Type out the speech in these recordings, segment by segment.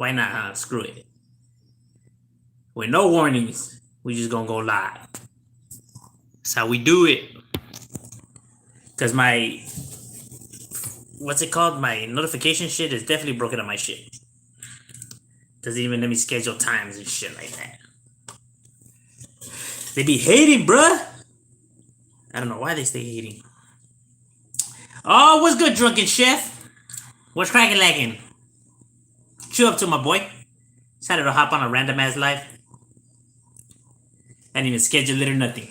Why not, huh? Screw it. With no warnings, we just gonna go live. That's how we do it. Cause my what's it called? My notification shit is definitely broken on my shit. Doesn't even let me schedule times and shit like that. They be hating, bruh. I don't know why they stay hating. Oh, what's good, drunken chef? What's cracking lacking? What you up to, my boy? Decided to hop on a random ass live. I didn't even schedule it or nothing.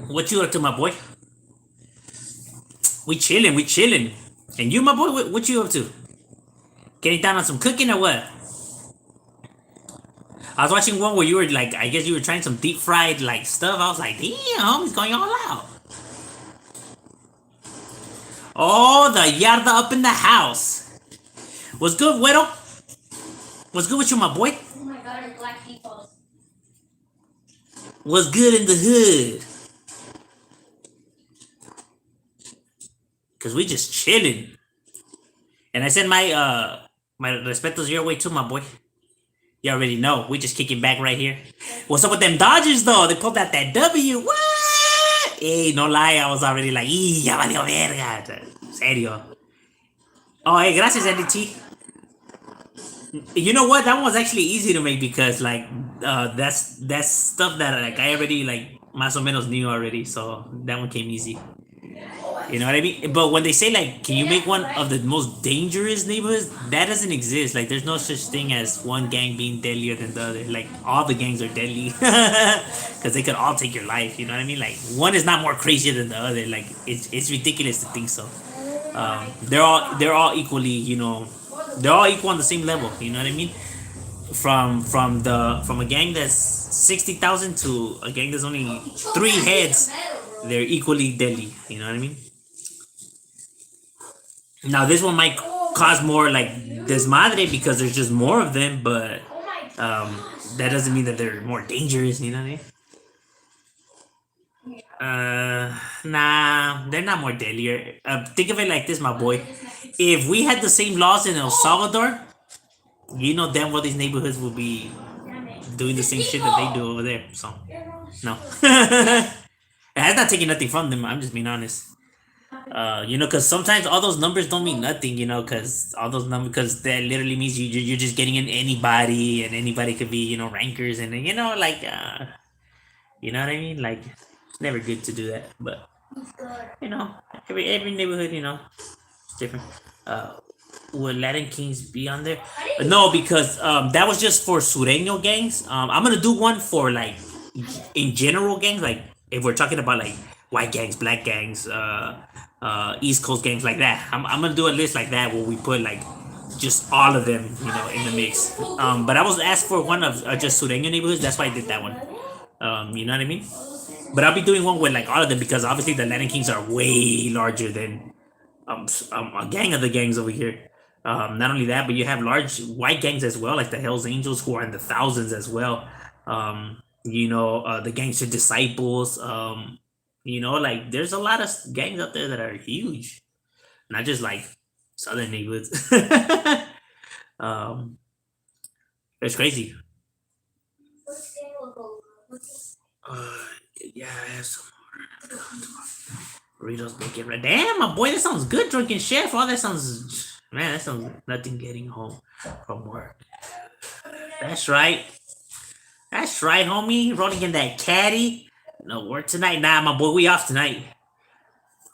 What you up to, my boy? We chilling, we chilling. And you, my boy, what you up to? Getting down on some cooking or what? I was watching one where you were like, I guess you were trying some deep fried like stuff. I was like, damn, he's going all out. Oh, the yarda up in the house. What's good, Widow? What's good with you, my boy? Oh my god, it's black people. What's good in the hood? Cause we just chilling. And I sent my respetos your way too, my boy. You already know. We just kicking back right here. What's up with them Dodgers though? They pulled out that W. What? Hey, no lie, I was already like, ya valió verga. Serio. Oh, hey, gracias, Andy T. You know what? That one was actually easy to make because like that's stuff that like I already like más o menos knew already, so that one came easy. You know what I mean? But when they say like, can you make one of the most dangerous neighborhoods? That doesn't exist. Like, there's no such thing as one gang being deadlier than the other. Like, all the gangs are deadly because they could all take your life. You know what I mean? Like, one is not more crazy than the other. Like, it's ridiculous to think so. They're all equally. They're all equal on the same level. You know what I mean? From a gang that's 60,000 to a gang that's only 3 heads, they're equally deadly. You know what I mean? Now this one might cause more like desmadre because there's just more of them, but that doesn't mean that they're more dangerous. You know what I mean? Nah, they're not more deadlier. Think of it like this, my boy. If we had the same laws in El Salvador, you know damn well these neighborhoods would be doing the same shit that they do over there. So, no. That's not taking nothing from them. I'm just being honest. Because sometimes all those numbers don't mean nothing, because all those numbers, because that literally means you're just getting in anybody, and anybody could be, rankers, and then, like, you know what I mean? Like, it's never good to do that, but, you know, every neighborhood, it's different. Will Latin Kings be on there? No, because that was just for Sureño gangs. I'm gonna do one for like in general gangs, like if we're talking about like white gangs, black gangs, East Coast gangs like that. I'm gonna do a list like that where we put like just all of them, in the mix. But I was asked for one of just Sureño neighborhoods. That's why I did that one. You know what I mean? But I'll be doing one with like all of them because obviously the Latin Kings are way larger than a gang of the gangs over here. Not only that, but you have large white gangs as well, like the Hells Angels, who are in the thousands as well. The Gangster Disciples. Like there's a lot of gangs out there that are huge, not just like southern neighborhoods. um, it's crazy. Uh, yeah, I have some more. Burritos, bacon, right? Damn, my boy, that sounds good. Drunken chef. Oh, that sounds, man, that sounds nothing getting home from work. That's right. That's right, homie. Rolling in that caddy. No work tonight. Nah, my boy, we off tonight.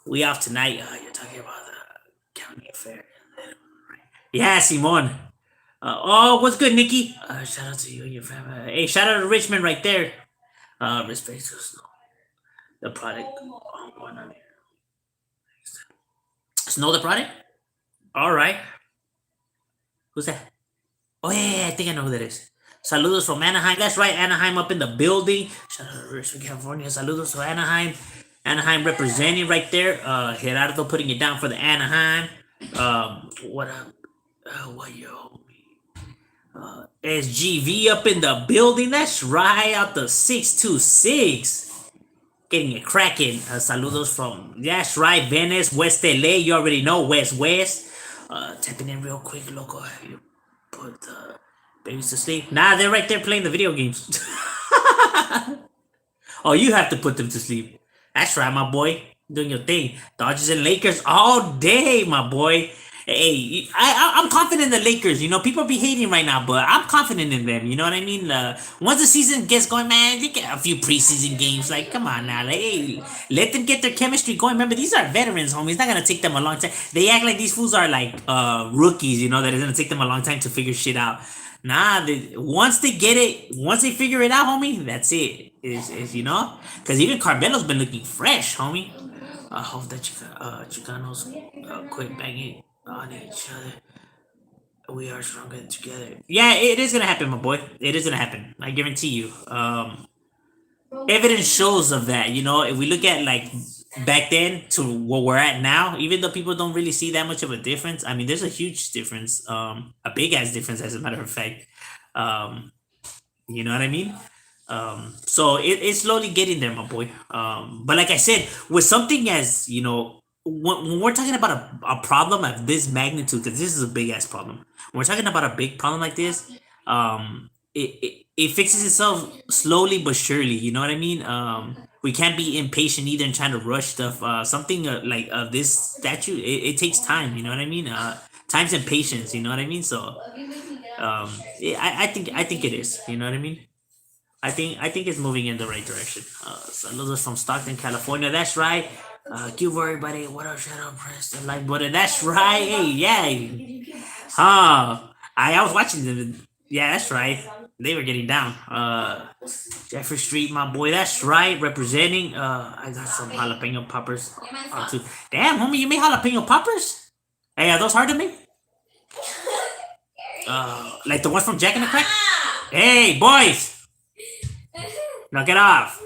We off tonight. You're talking about the county affair. Yeah, Simon. Oh, what's good, Nikki? Shout out to you and your family. Hey, shout out to Richmond right there. Respect to Snow. The product. Oh, going on here. Snow the product? All right. Who's that? Oh, yeah, I think I know who that is. Saludos from Anaheim. That's right, Anaheim up in the building. Shout out to Richmond, California. Saludos to Anaheim. Anaheim representing right there. Gerardo putting it down for the Anaheim. What up? What yo? SGV up in the building. That's right, out the 626. Getting it cracking. Saludos from, that's right, Venice, West LA. You already know, West. Tapping in real quick, loco. You put the babies to sleep. Nah, they're right there playing the video games. Oh, you have to put them to sleep. That's right, my boy. Doing your thing. Dodgers and Lakers all day, my boy. Hey, I'm confident in the Lakers. You know, people be hating right now, but I'm confident in them. You know what I mean? Once the season gets going, man, they get a few preseason games. Like, come on now. Like, hey, let them get their chemistry going. Remember, these are veterans, homie. It's not going to take them a long time. They act like these fools are like rookies, you know, that it's going to take them a long time to figure shit out. Nah, once they get it, once they figure it out, homie, that's it. Is you know, because even Carmelo's been looking fresh, homie. I hope that Chicanos quit banging on each other. We are stronger together. Yeah, it is gonna happen, my boy. It is gonna happen. I guarantee you. Evidence shows of that. You know, if we look at like back then to where we're at now, even though people don't really see that much of a difference, I mean, there's a huge difference, a big ass difference, as a matter of fact. Um, you know what I mean? So it's slowly getting there, my boy. But like I said, with something as you know, when we're talking about a problem of this magnitude, because this is a big ass problem. When we're talking about a big problem like this, it fixes itself slowly but surely. You know what I mean? We can't be impatient either and trying to rush stuff. Something like this statue, it takes time. You know what I mean? Times and patience. You know what I mean? So I think it is. You know what I mean? I think it's moving in the right direction. Saludos from Stockton, California. That's right. Give everybody what up, shout out, press the like button. That's right. Hey, yeah. I was watching them. Yeah, that's right. They were getting down. Jeffrey Street, my boy. That's right. Representing. I got some jalapeno poppers. Too. Damn, homie, you made jalapeno poppers? Hey, are those hard to make? Like the ones from Jack in the Crack? Hey, boys. Knock it off.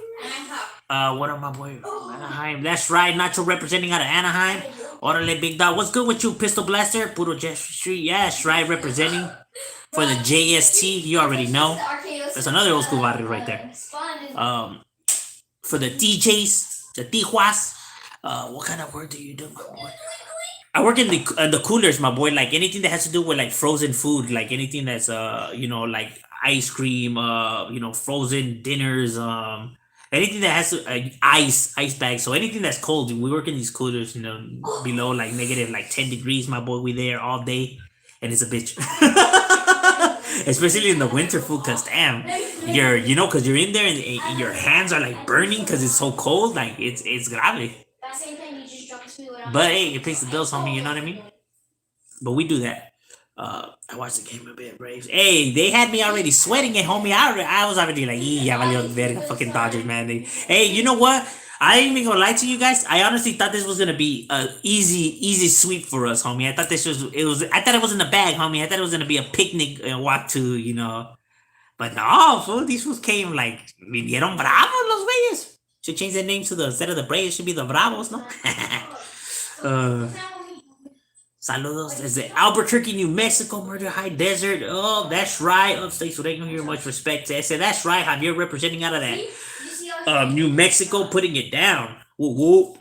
What up, my boy? Anaheim. That's right. Nacho representing out of Anaheim. Orale, big dog. What's good with you, Pistol Blaster? Puro Jeff Street. Yeah, that's right. Representing for the JST. You already know. There's another old school barrio right there. For the DJs, the Tijuas. What kind of work do you do, my boy? I work in the coolers, my boy. Like anything that has to do with like frozen food, like anything that's like ice cream, frozen dinners, anything that has to ice bags. So anything that's cold, we work in these coolers, below like negative like 10 degrees, my boy. We there all day, and it's a bitch. Especially in the winter, food, cause damn, cause you're in there and your hands are like burning because it's so cold. Like it's grave. But hey, it pays the bills, homie. You know what I mean? But we do that. I watched the game a bit, Braves. Hey, they had me already sweating it, homie. I was already like, yeah, valió verga, fucking Dodgers, man. Hey, you know what? I ain't even gonna lie to you guys. I honestly thought this was gonna be a easy sweep for us, homie. I thought I thought it was in the bag, homie. I thought it was gonna be a picnic and walk to. But no, fool, these fools came like vinieron bravos los güeyes. Should change their name to instead of the Braves, it should be the Bravos, no? Saludos desde Albuquerque, New Mexico, Murder High Desert. Oh, that's right. Upstate Sureño here. Much respect to ese. That's right. Javier representing out of that New Mexico, putting it down. Whoop, whoop.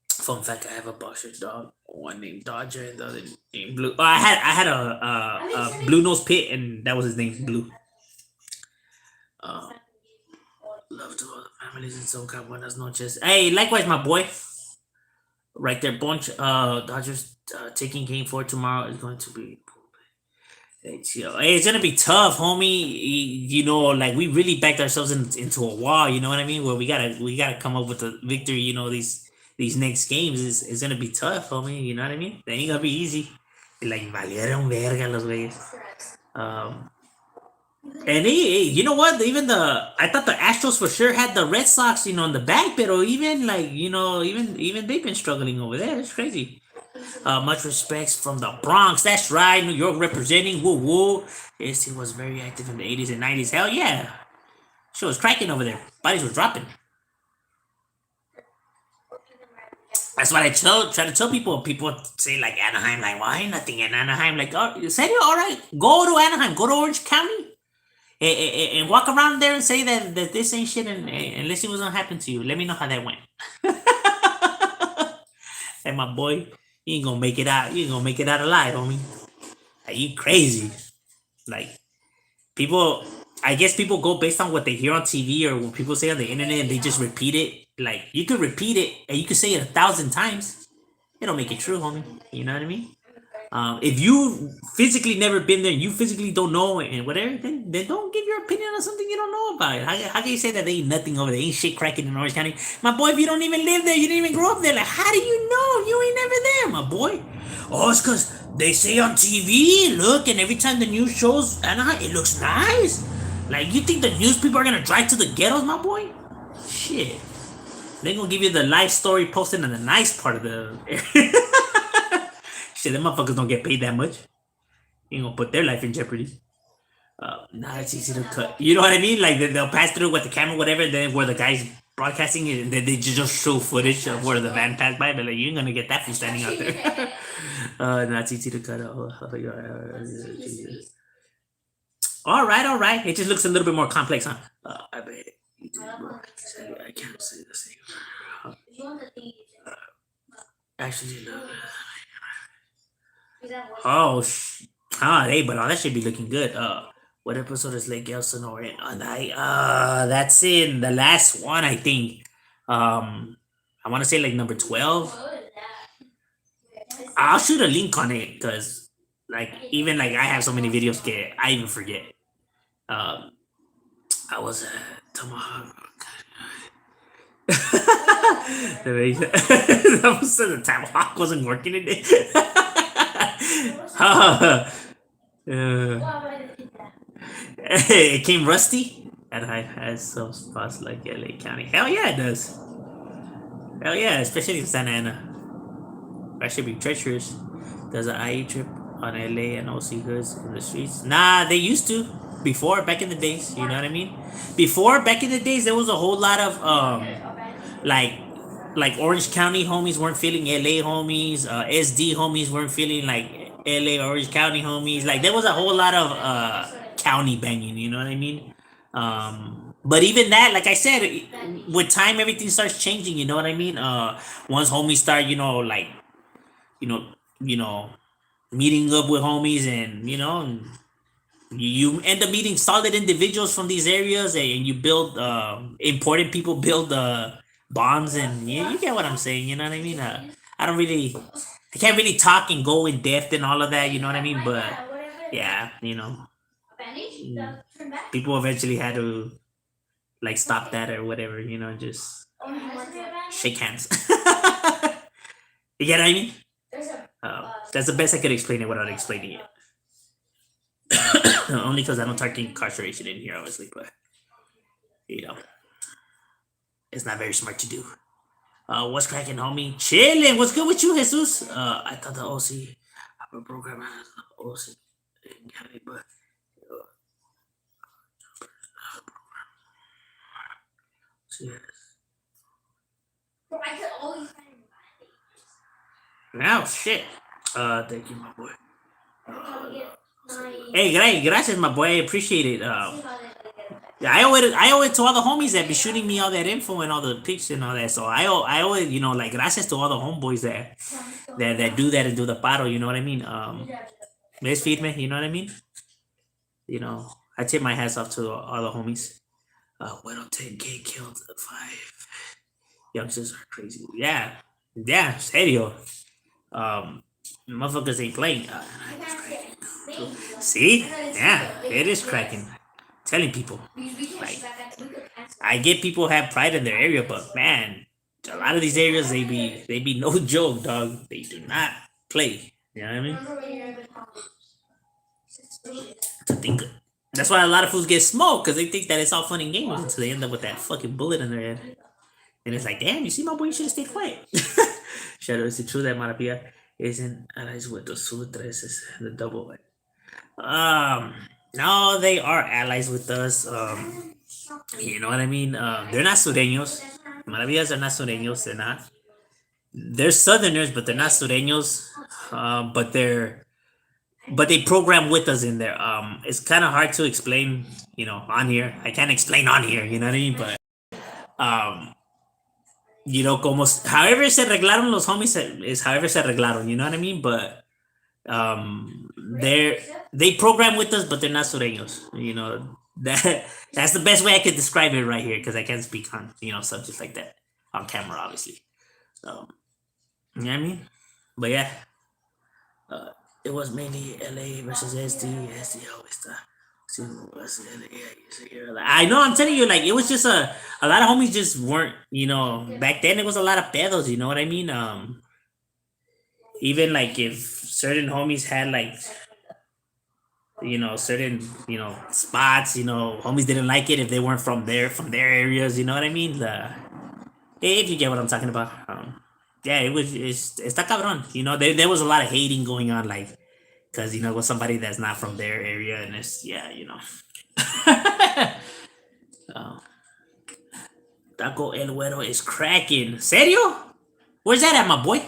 Fun fact, I have a boxer dog. One named Dodger and the other named Blue. I had a blue nose pit, and that was his name, Blue. Love to all the families in SoCal. Buenas noches. Hey, likewise, my boy. Right there, bunch. Dodgers taking game 4 tomorrow is going to be. It's gonna be tough, homie. Like we really backed ourselves into a wall. You know what I mean? Where we gotta come up with a victory. These next games is gonna be tough, homie. You know what I mean? They ain't gonna be easy. Like valieron verga los güeyes. And you know what? I thought the Astros for sure had the Red Sox, in the back, but even like even they've been struggling over there. It's crazy. Much respects from the Bronx. That's right, New York representing. Woo woo. Yes, he was very active in the 80s and 90s. Hell yeah, she was cracking over there. Bodies were dropping. That's what I try to tell people. People say like Anaheim, like why nothing in Anaheim? Like, oh, you said it all right. Go to Anaheim. Go to Orange County. And walk around there and say that this ain't shit, and let's see what's gonna happen to you. Let me know how that went. And my boy, you ain't gonna make it out. You ain't gonna make it out alive, homie. Are you crazy? Like people, I guess people go based on what they hear on TV or what people say on the internet, and they just repeat it. Like you could repeat it and you could say it 1,000 times. It don't make it true, homie. You know what I mean? If you physically never been there, you physically don't know and whatever, then don't give your opinion on something you don't know about. How can you say that they ain't nothing over there? Ain't shit cracking in Orange County? My boy, if you don't even live there, you didn't even grow up there. Like, how do you know? You ain't never there, my boy. Oh, it's because they say on TV, look, and every time the news shows Anaheim, it looks nice. Like, you think the news people are gonna drive to the ghettos, my boy? Shit. They gonna give you the life story posted in the nice part of the area. Shit, them motherfuckers don't get paid that much. You ain't gonna put their life in jeopardy. Nah, it's easy to cut. You know what I mean? Like they'll pass through with the camera, whatever. Then where the guy's broadcasting it, and then they just show footage of where the van passed by. But like, you ain't gonna get that from standing out there. Nah, it's easy to cut. All right, all right. It just looks a little bit more complex, huh? I bet. I can't say the same. Actually, no. Oh, hey, but that should be looking good. What episode is Lake Elsinore in? That's in the last one, I think. I want to say like number 12. I'll shoot a link on it because, like, even like I have so many videos, I even forget. Um, I was Tomahawk. That was the Tomahawk wasn't working today. It came rusty. And I has some spots like LA County. Hell yeah, it does. Hell yeah, especially in Santa Ana. That should be treacherous. Does an IE trip on LA and OC goods in the streets? Nah, they used to. Before, back in the days, you know what I mean? Before, back in the days, there was a whole lot of like Orange County homies weren't feeling LA homies. SD homies weren't feeling like LA Orange County homies. Like there was a whole lot of county banging. You know what I mean? But even that, like I said, with time everything starts changing. You know what I mean? Once homies start, you know, you know, meeting up with homies, and you end up meeting solid individuals from these areas, and you build important people build bonds, and you get what I'm saying. You know what I mean? I don't really, I can't really talk and go in depth and all of that. You know what I mean? But yeah, people eventually had to like stop that or whatever. Just shake hands. You get what I mean? That's the best I could explain it without explaining it. Only because I don't talk incarceration in here, obviously, but you know, it's not very smart to do. What's cracking, homie? Chilling. What's good with you, Jesus? I thought the OC program has OC in county, but yes. Now, shit. Thank you, my boy. Hey, gracias, my boy. I appreciate it. Yeah, I owe it to all the homies that be shooting me all that info and all the pics and all that. So I owe it, like gracias to all the homeboys that do that and do the paro. You know what I mean? Let's feed me. You know what I mean? I tip my hats off to all the homies. Well, 10K killed 5 youngsters are crazy. Yeah, serio. Um, Motherfuckers ain't playing. See? Yeah, it is cracking. Telling people. Like, I get people have pride in their area, but man, a lot of these areas they be no joke, dog. They do not play. You know what I mean? To think that's why a lot of fools get smoked because they think that it's all fun and games until they end up with that fucking bullet in their head. And it's like, damn, you see, my boy, you should have stayed quiet. Shadow, is it true that Marapia isn't allies with the Sutras, the double? No, they are allies with us. You know what I mean? They're not Sureños. Maravillas are not Sureños. They're not. They're Southerners, but they're not Sureños. But they're but they program with us in there. It's kind of hard to explain, on here. I can't explain on here, you know what I mean? But um, como however se arreglaron los homies is however se arreglaron, you know what I mean? But they're they program with us, but they're not sureños. That's the best way I could describe it right here because I can't speak on subjects like that on camera, obviously. Um, you know what I mean? But yeah, uh, it was mainly LA versus SD. SD always the. I know. I'm telling you, like it was just a lot of homies just weren't. Back then it was a lot of pedos. You know what I mean? Even like if certain homies had like certain spots, homies didn't like it if they weren't from their areas. You know what I mean? If you get what I'm talking about. Yeah, está cabrón. There was a lot of hating going on, like because it was somebody that's not from their area, and it's uh, Taco El Güero is cracking. Serio? Where's that at, my boy?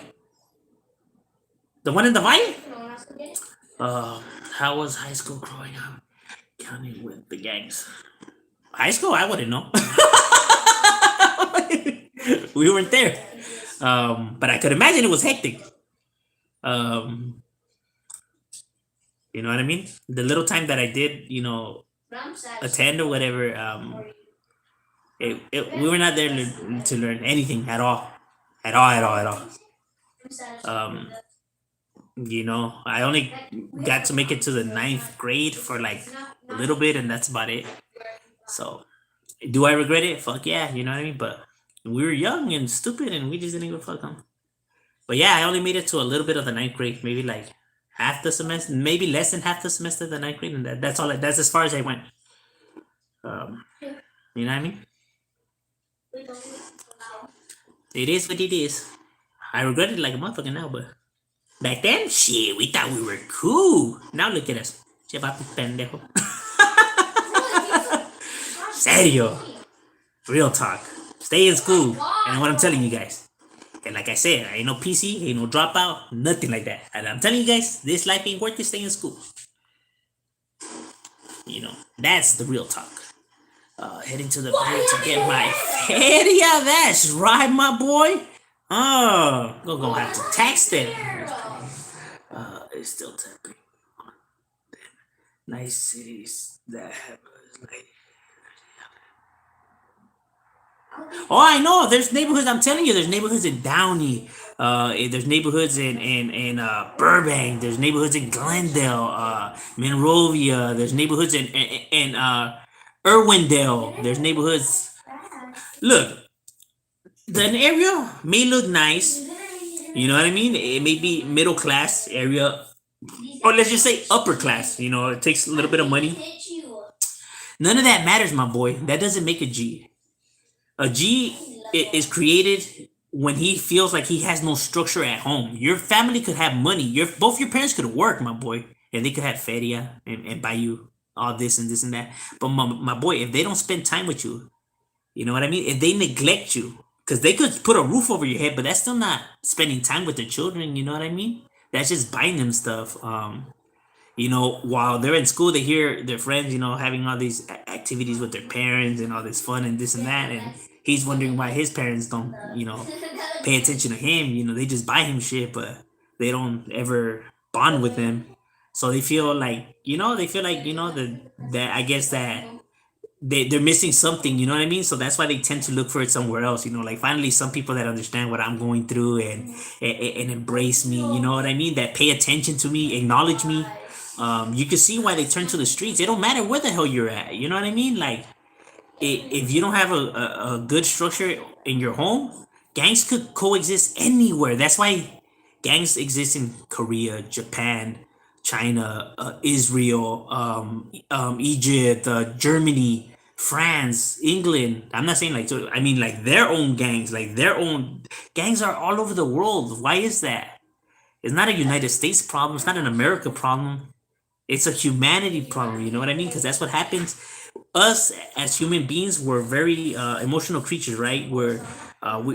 The one in the vine? Uh, how was high school growing up? Counting with the gangs. High school, I wouldn't know. We weren't there. But I could imagine it was hectic. Um, you know what I mean? The little time that I did, attend or whatever, we were not there to learn anything at all. At all, at all, at all. Um, I only got to make it to the ninth grade for like a little bit, and that's about it. So, do I regret it? Fuck yeah, you know what I mean? But we were young and stupid, and we just didn't give a fuck. Huh? But yeah, I only made it to a little bit of the ninth grade, maybe like half the semester, maybe less than half the semester of the ninth grade, and that's all. That's as far as I went. Um, you know what I mean? It is what it is. I regret it like a motherfucker now, but back then, shit, we thought we were cool. Now look at us. Che papi pendejo. Serio. Real talk. Stay in school. And what I'm telling you guys. And like I said, ain't no PC, ain't no dropout, nothing like that. And I'm telling you guys, this life ain't worth it. Stay in school. That's the real talk. Heading to the bank to get my feria. That's right, my boy. Oh, we're gonna have to text it. It's still tapping. Nice cities that have like. Oh, I know. There's neighborhoods. I'm telling you, there's neighborhoods in Downey. There's neighborhoods in Burbank. There's neighborhoods in Glendale, Monrovia. There's neighborhoods in Irwindale. There's neighborhoods. Look, the area may look nice. You know what I mean? It may be middle class area, or let's just say upper class. It takes a little bit of money. None of that matters, my boy. That doesn't make a G. A G is created when he feels like he has no structure at home. Your family could have money. Both your parents could work, my boy, and they could have feria and buy you all this and this and that. But my boy, if they don't spend time with you, you know what I mean? If they neglect you, because they could put a roof over your head, but that's still not spending time with their children. You know what I mean? That's just buying them stuff. While they're in school, they hear their friends, having all these activities with their parents and all this fun and this and that. And he's wondering why his parents don't, pay attention to him. They just buy him shit, but they don't ever bond with him. So they feel like, that I guess that they're missing something, you know what I mean? So that's why they tend to look for it somewhere else, like finally some people that understand what I'm going through and embrace me, you know what I mean? That pay attention to me, acknowledge me. You can see why they turn to the streets. It don't matter where the hell you're at, you know what I mean? Like if you don't have a good structure in your home, gangs could coexist anywhere. That's why gangs exist in Korea, Japan, China, Israel, Egypt, Germany, France, England. I'm not saying like, so I mean like their own gangs, like their own gangs are all over the world. Why is that? It's not a United States problem. It's not an America problem. It's a humanity problem. You know what I mean? Because that's what happens. Us as human beings, we're very emotional creatures, right?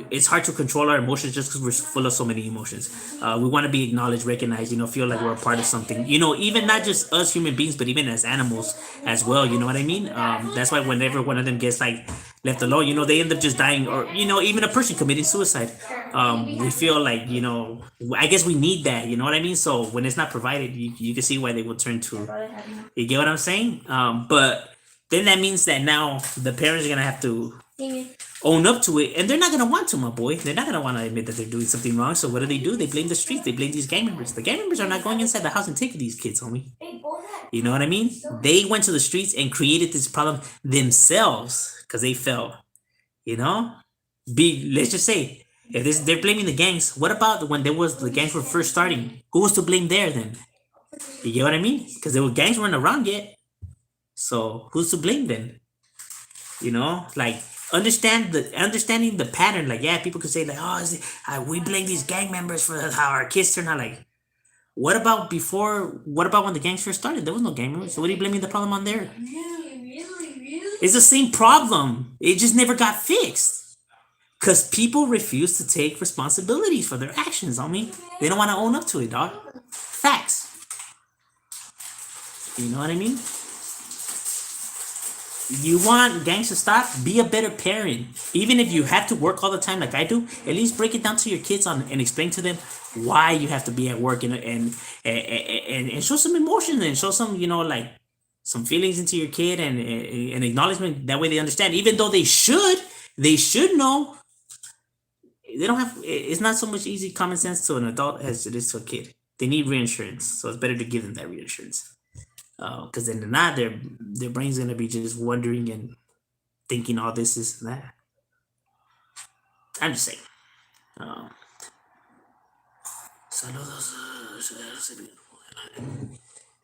it's hard to control our emotions just because we're full of so many emotions. We want to be acknowledged, recognized, feel like we're a part of something. Even not just us human beings, but even as animals as well. You know what I mean? That's why whenever one of them gets like left alone, they end up just dying, or even a person committing suicide. We feel like I guess we need that. You know what I mean? So when it's not provided, you can see why they will turn to. You get what I'm saying? But then that means that now the parents are gonna have to own up to it, and they're not gonna want to, my boy. They're not gonna want to admit that they're doing something wrong. So what do? They blame the streets. They blame these gang members. The gang members are not going inside the house and taking these kids, homie. You know what I mean? They went to the streets and created this problem themselves because they felt, you know. Let's just say if they're blaming the gangs. What about when the gangs were first starting? Who was to blame there then? You get what I mean? Because there were gangs weren't around yet. So who's to blame then? Like understanding the pattern. Like, yeah, people could say like, oh, we blame these gang members for how our kids turn out. Like, what about before? What about when the gangs first started? There was no gang members. So what are you blaming the problem on there? It's the same problem. It just never got fixed because people refuse to take responsibilities for their actions. They don't want to own up to it, dog. Facts. You know what I mean? You want gangs to stop? Be a better parent. Even if you have to work all the time like I do, at least break it down to your kids and explain to them why you have to be at work and show some emotion and show some, like some feelings into your kid and acknowledgement. That way they understand. Even though they should know. They don't have. It's not so much easy common sense to an adult as it is to a kid. They need reinsurance, so it's better to give them that reinsurance. Because then they're not, their brain's gonna be just wondering and thinking all this and that. I'm just saying. Um, saludos.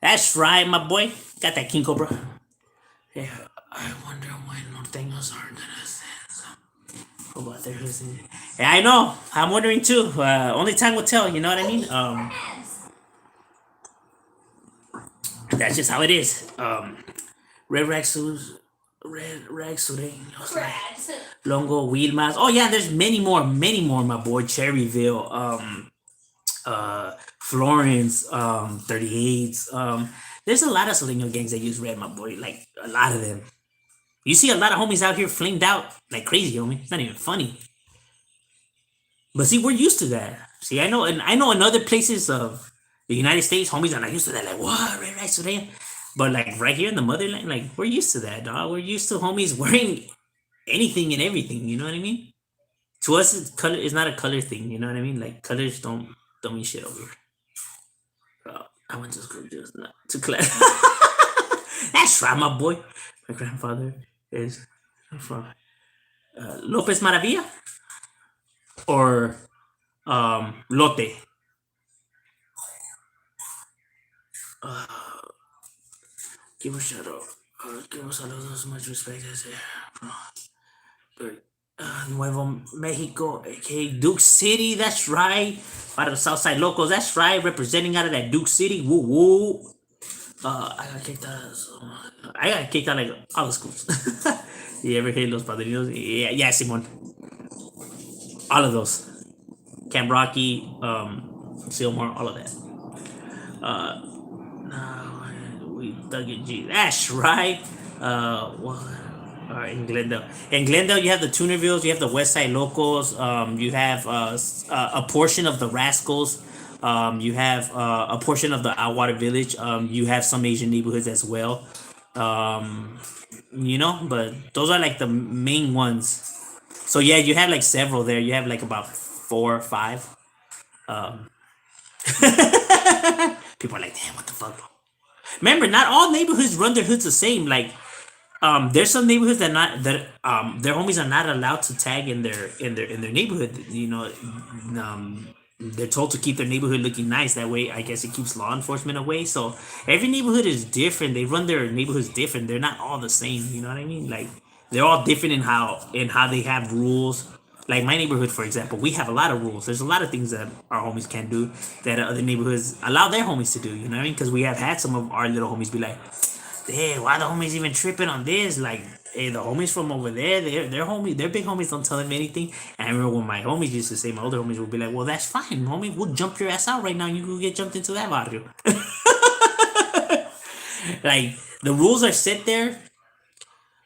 That's right, my boy. Got that kinko, bro. Yeah, I wonder why norteños are gonna send some about their husband. Yeah, I know. I'm wondering too. Only time will tell. You know what I mean? That's just how it is. Red Raxus, Red Raxureños, Longo Wilmas. Oh yeah, there's many more, my boy. Cherryville, Florence, 38s. There's a lot of Soleno gangs that use red, my boy. Like a lot of them. You see a lot of homies out here flamed out like crazy, homie. It's not even funny. But see, we're used to that. See, I know in other places of the United States, homies are not used to that. Like, what, red rice today? But like right here in the motherland, like we're used to that, dog. We're used to homies wearing anything and everything. You know what I mean? To us, color is not a color thing. You know what I mean? Like colors don't mean shit over here. I went to school just not to class. That's right, my boy. My grandfather is from Lopez Maravilla or Lote. Give a shout out. Give us saludos, much respect. Nuevo Mexico, aka Duke City. That's right. Out of the Southside locals. That's right. Representing out of that Duke City. Woo woo. I got kicked out. I got kicked out like all the schools. You ever hear Los Padrinos? Yeah, Simon. All of those. Camp Rocky, Silmore, all of that. No, we dug it. G. That's right. What? In Glendale. In Glendale, you have the Tunervilles, you have the West Side Locals, you have a portion of the Rascals, you have a portion of the Outwater Village, you have some Asian neighborhoods as well. But those are like the main ones. So yeah, you have like several there. You have like about 4 or 5. Um, People are like, damn, what the fuck? Remember, not all neighborhoods run their hoods the same. Like, there's some neighborhoods that their homies are not allowed to tag in their neighborhood. They're told to keep their neighborhood looking nice. That way, I guess it keeps law enforcement away. So every neighborhood is different. They run their neighborhoods different. They're not all the same. You know what I mean? Like they're all different in how they have rules. Like my neighborhood, for example, we have a lot of rules. There's a lot of things that our homies can't do that other neighborhoods allow their homies to do. You know what I mean? Because we have had some of our little homies be like, Hey, why the homies even tripping on this? Like, hey, the homies from over there, they're homies, their big homies don't tell them anything. And I remember when my homies used to say, my older homies would be like, well, that's fine, homie. We'll jump your ass out right now. You go get jumped into that barrio. Like, the rules are set there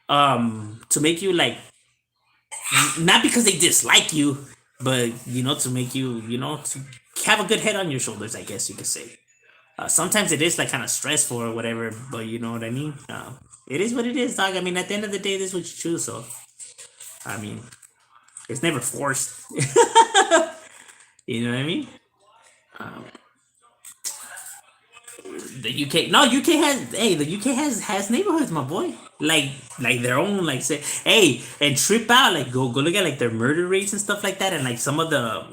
to make you like, not because they dislike you, but to make you, to have a good head on your shoulders, I guess you could say. Sometimes it is like kind of stressful or whatever, but you know what I mean. It is what it is, dog. I mean, at the end of the day, this is what you choose. So, I mean, it's never forced. You know what I mean? Um, the UK, no, UK has, hey, the UK has neighborhoods, my boy. Like their own, like say, hey, and trip out, like go look at like their murder rates and stuff like that, and like some of the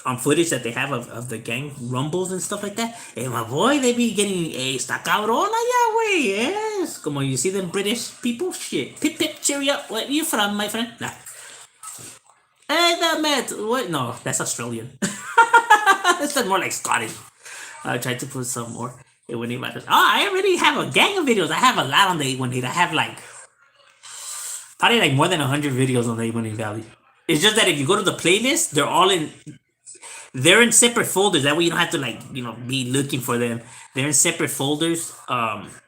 on footage that they have of the gang rumbles and stuff like that. Hey, my boy, they be getting a está cabrón allá, way, yes. Como you see them British people, shit, pip pip, cheery up. Where you from, my friend? Nah. Hey, that Matt. What? No, that's Australian. That's more like Scottish. I tried to put some more. It wouldn't matter. Oh, I already have a gang of videos. I have a lot on the 818. I have like probably like more than 100 videos on the 818 Valley. It's just that if you go to the playlist, they're in separate folders. That way you don't have to like be looking for them. They're in separate folders.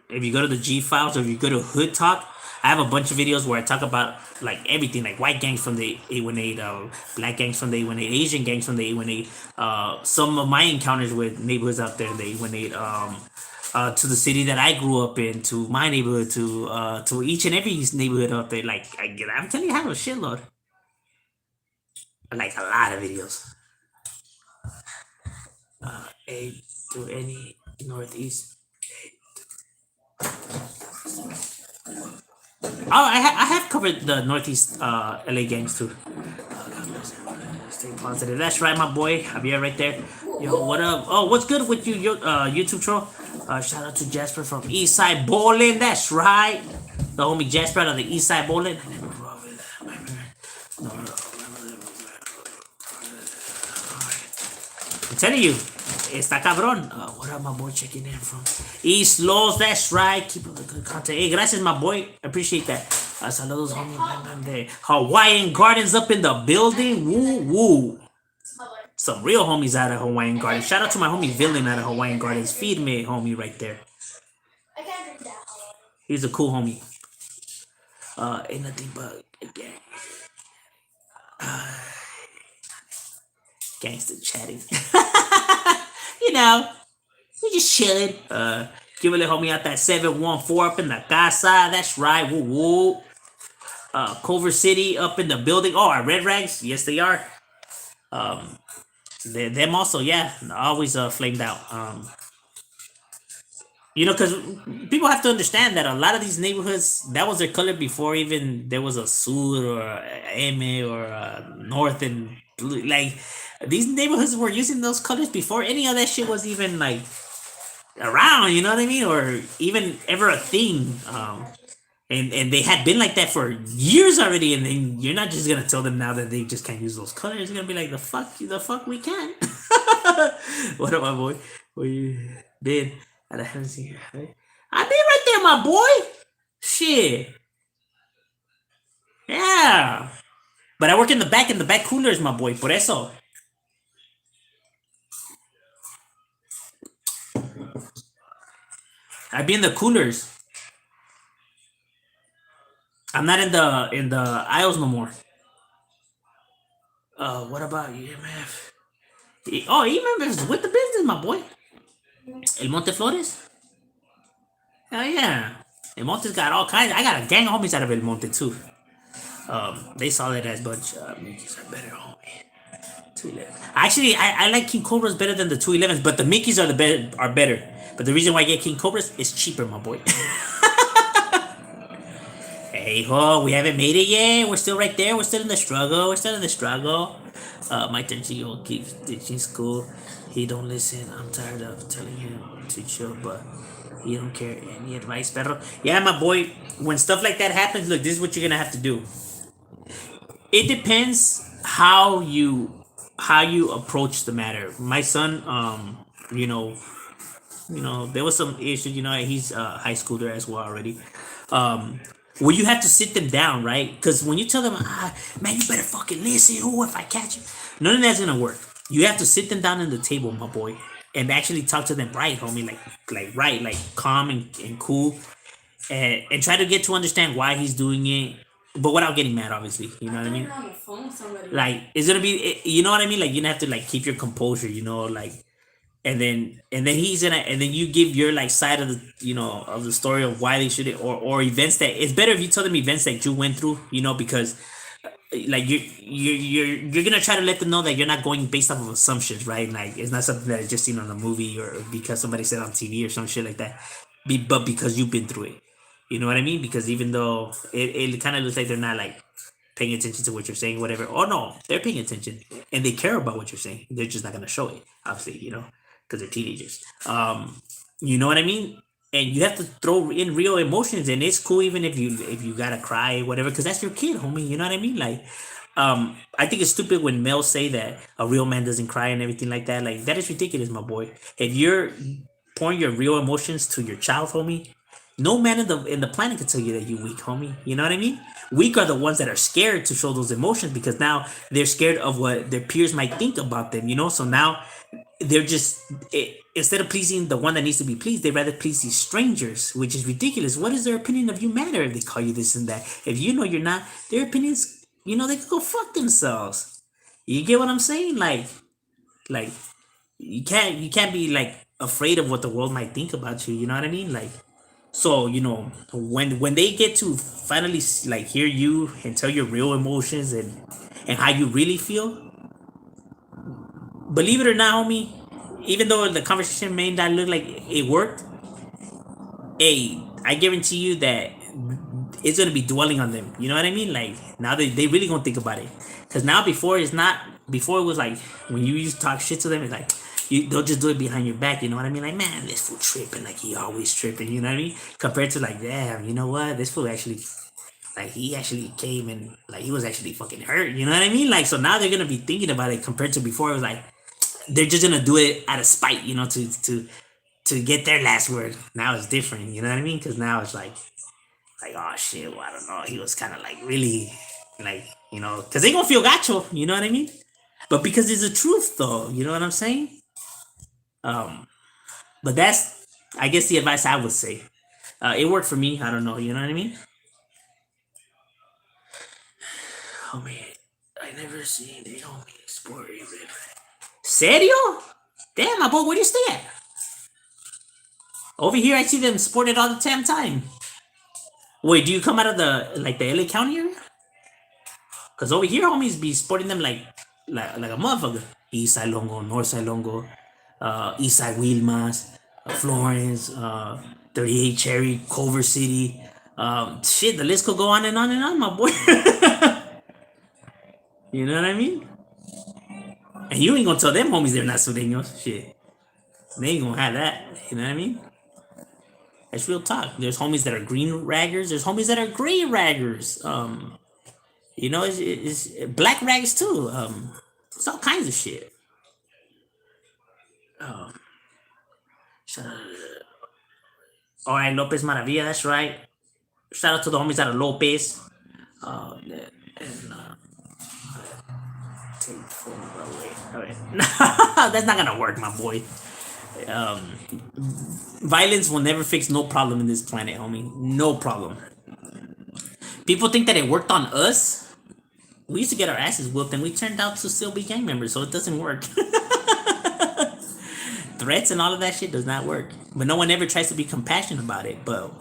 If you go to the G files or if you go to Hood Talk, I have a bunch of videos where I talk about like everything, like white gangs from the 818, black gangs from the 818, Asian gangs from the 818, some of my encounters with neighborhoods out there in the 818, to the city that I grew up in, to my neighborhood, to each and every neighborhood out there. Like I'm telling you, I have a shitload, like a lot of videos. A to any northeast. Oh, I have covered the northeast LA gangs too. Stay positive. That's right, my boy. Javier right there. Yo, what up? Oh, what's good with you, YouTube troll? Shout out to Jasper from Eastside Bowling. That's right. The homie Jasper out of the Eastside Bowling. I never grew up with that. No, no, I'm telling you, está cabrón. What up, my boy, checking in from East Los? That's right. Keep up the good content. Hey, gracias, my boy. Appreciate that. Saludos, homie. Bam, bam, there. Hawaiian Gardens up in the building. Woo, woo. Some real homies out of Hawaiian Gardens. Shout out to my homie Villain out of Hawaiian Gardens. Feed me, homie, right there. He's a cool homie. Ain't nothing but again. Gangster chatting. You know, we just chilling. Give a little homie out that 714 up in the casa. That's right. Woo woo. Culver City up in the building. Oh, our Red Rags. Yes, they are. Them also, yeah, always flamed out. Because people have to understand that a lot of these neighborhoods, that was their color before even there was a Sur or a M or a North and Blue. Like, these neighborhoods were using those colors before any of that shit was even like around, you know what I mean? Or even ever a thing. And they had been like that for years already, and then you're not just gonna tell them now that they just can't use those colors. You're gonna be like, the fuck we can. What up, my boy? Where you been? I haven't seen you. I been right there, my boy. Shit. Yeah. But I work in the back coolers, my boy. Por eso. I be in the coolers. I'm not in the aisles no more. What about EMF? Oh, EMF is with the business, my boy. El Monte Flores? Hell yeah. El Monte's got all kinds. I got a gang of homies out of El Monte too. They solid as bunch. Mickey's are better, homie. 211. Actually, I like King Cobras better than the 211s, but the Mickeys are better. But the reason why I get King Cobras is cheaper, my boy. Hey ho, we haven't made it yet. We're still right there. We're still in the struggle. We're still in the struggle. My 13-year-old keeps ditching school. He don't listen. I'm tired of telling him to chill, but he don't care any advice, perro. Yeah, my boy. When stuff like that happens, look, this is what you're gonna have to do. It depends how you approach the matter. My son, you know, There was some issues. He's a high schooler as well already. Um, where you have to sit them down, right? Because when you tell them, man, you better fucking listen. Oh, if I catch you, none of that's gonna work. You have to sit them down on the table, my boy, and actually talk to them right, homie, like right, like calm and cool, and try to get to understand why he's doing it, but without getting mad, obviously. You know what I mean? On the phone with somebody. Like it's gonna be, you know what I mean? Like you have to like keep your composure, like, and then he's gonna, and then you give your like side of the story of why they should, or events that it's better if you tell them events that you went through, because like you're gonna try to let them know that you're not going based off of assumptions, right? Like it's not something that is just seen on a movie or because somebody said on TV or some shit like that. But because you've been through it, you know what I mean? Because even though it kind of looks like they're not like paying attention to what you're saying, whatever. Oh no, they're paying attention and they care about what you're saying. They're just not gonna show it, obviously, because they're teenagers. You know what I mean? And you have to throw in real emotions, and it's cool even if you gotta cry, whatever, because that's your kid, homie. You know what I mean? Like, I think it's stupid when males say that a real man doesn't cry and everything like that. Like that is ridiculous, my boy. If you're pouring your real emotions to your child, homie, no man in the planet can tell you that you weak, homie. You know what I mean? Weak are the ones that are scared to show those emotions because now they're scared of what their peers might think about them. So now they're just instead of pleasing the one that needs to be pleased, they rather please these strangers, which is ridiculous. What does their opinion of you matter if they call you this and that? If you know you're not, their opinions, they could go fuck themselves. You get what I'm saying? Like you can't be like afraid of what the world might think about you. You know what I mean? Like so, when they get to finally like hear you and tell your real emotions and how you really feel, believe it or not, homie, even though the conversation may not look like it worked, hey, I guarantee you that it's gonna be dwelling on them. You know what I mean? Like now they really gonna think about it. Cause now before it was like when you used to talk shit to them, it's like they'll just do it behind your back. You know what I mean? Like, man, this fool tripping, like he always tripping. You know what I mean? Compared to like, damn, you know what? This fool actually, like, he actually came and like he was actually fucking hurt. You know what I mean? Like, so now they're gonna be thinking about it compared to before. It was like they're just gonna do it out of spite. To get their last word. Now it's different. You know what I mean? Because now it's like, oh shit, well, I don't know. He was kind of like really, like, because they gonna feel gacho. You know what I mean? But because it's the truth, though. You know what I'm saying? Um, but that's, I guess, the advice I would say. It worked for me. I don't know. You know what I mean? Homie, I never seen a homie sport even. Serio? Damn, my boy, where do you stay at? Over here, I see them sport it all the damn time. Wait, do you come out of the LA County area? Cause over here, homies be sporting them like a motherfucker. East Side Longo, North Side Longo, East Side Wilmas, Florence, 38 Cherry, Culver City. Shit, the list could go on and on and on, my boy. You know what I mean? And you ain't gonna tell them homies they're not Sureños. Shit, they ain't gonna have that. You know what I mean? That's real talk. There's homies that are green raggers. There's homies that are gray raggers. It's black rags too. It's all kinds of shit. Um, shout out, all right, Lopez Maravilla. That's right. Shout out to the homies out of Lopez. And take phone away. All right. That's not gonna work, my boy. Um, Violence will never fix no problem in this planet, homie. No problem. People think that it worked on us. We used to get our asses whooped, and we turned out to still be gang members, so it doesn't work. Threats and all of that shit does not work. But no one ever tries to be compassionate about it. But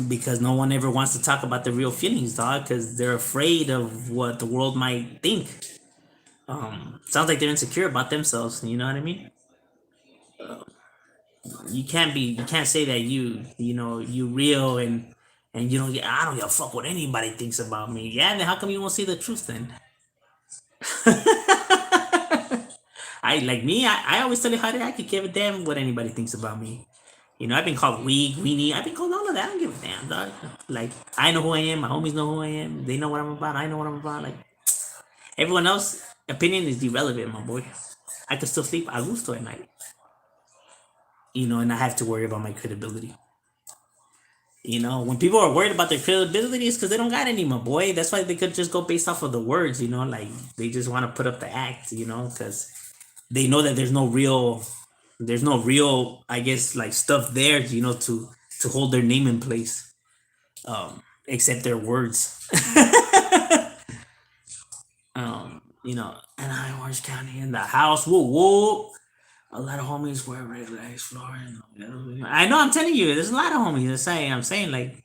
because no one ever wants to talk about the real feelings, dog, because they're afraid of what the world might think. Sounds like they're insecure about themselves. You know what I mean? You can't say that you real and you don't get. I don't give a fuck what anybody thinks about me. Yeah, then how come you won't see the truth then? I like me. I always tell you how I could give a damn what anybody thinks about me. I've been called weak, weenie. I've been called all of that. I don't give a damn, dog. Like, I know who I am. My homies know who I am. They know what I'm about. I know what I'm about. Like, everyone else opinion is irrelevant, my boy. I can still sleep a gusto at night. and I have to worry about my credibility. When people are worried about their credibility, it's because they don't got any, my boy. That's why they could just go based off of the words, like they just want to put up the act, because they know that there's no real, I guess, like stuff there, to hold their name in place, except their words. And I Orange County in the house. Whoa, whoa. A lot of homies wear red legs, Florida. I know. I'm telling you, there's a lot of homies. I'm saying like,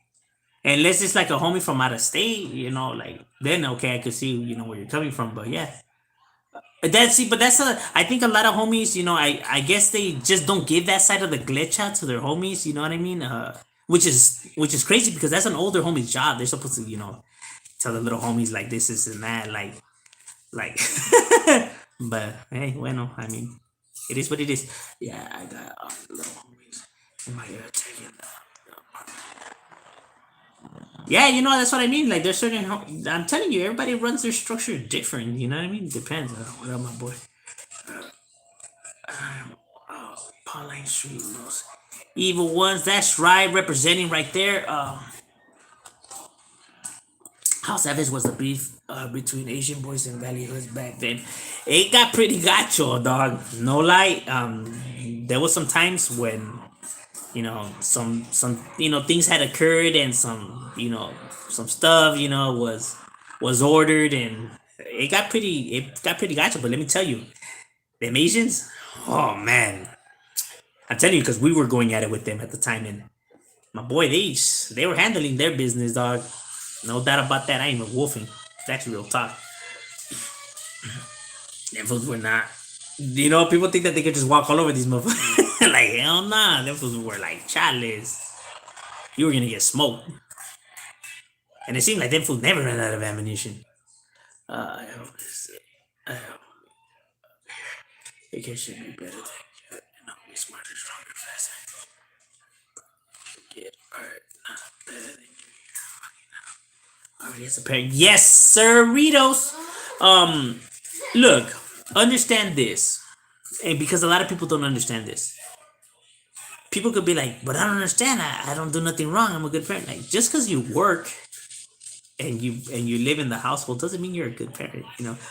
unless it's like a homie from out of state, like then okay, I could see where you're coming from. But yeah, I think a lot of homies, I guess they just don't give that side of the glitch out to their homies. You know what I mean? Which is crazy because that's an older homie's job. They're supposed to tell the little homies like this and that, like. But hey, bueno, I mean, it is what it is. Yeah, I got little homies in my area taking. Yeah, that's what I mean. Like, there's certain. I'm telling you, everybody runs their structure different. You know what I mean? Depends. What up, my boy? Pauline Street, most evil ones. That's right, representing right there. House Evans was the beef between Asian boys and Valley Hoods back then. It got pretty gacho, dog. No lie. There was some times when some things had occurred and some stuff was ordered and it got pretty gacho. But let me tell you, them Asians, oh man, I'm telling you because we were going at it with them at the time and my boy, they were handling their business, dog. No doubt about that. I ain't even wolfing. It's actually real talk. Them fools were not. People think that they could just walk all over these motherfuckers. Like, hell nah. Them fools were like, chales. You were gonna get smoked. And it seemed like them fools never ran out of ammunition. I hope this. I hope it should be better than you. And I'll be smarter, stronger, faster. Get hurt, not better than you. Already has a pair. Yes, sir, Ritos. Look, understand this, and because a lot of people don't understand this, people could be like, "But I don't understand. I don't do nothing wrong. I'm a good parent." Like, just because you work and you live in the household doesn't mean you're a good parent.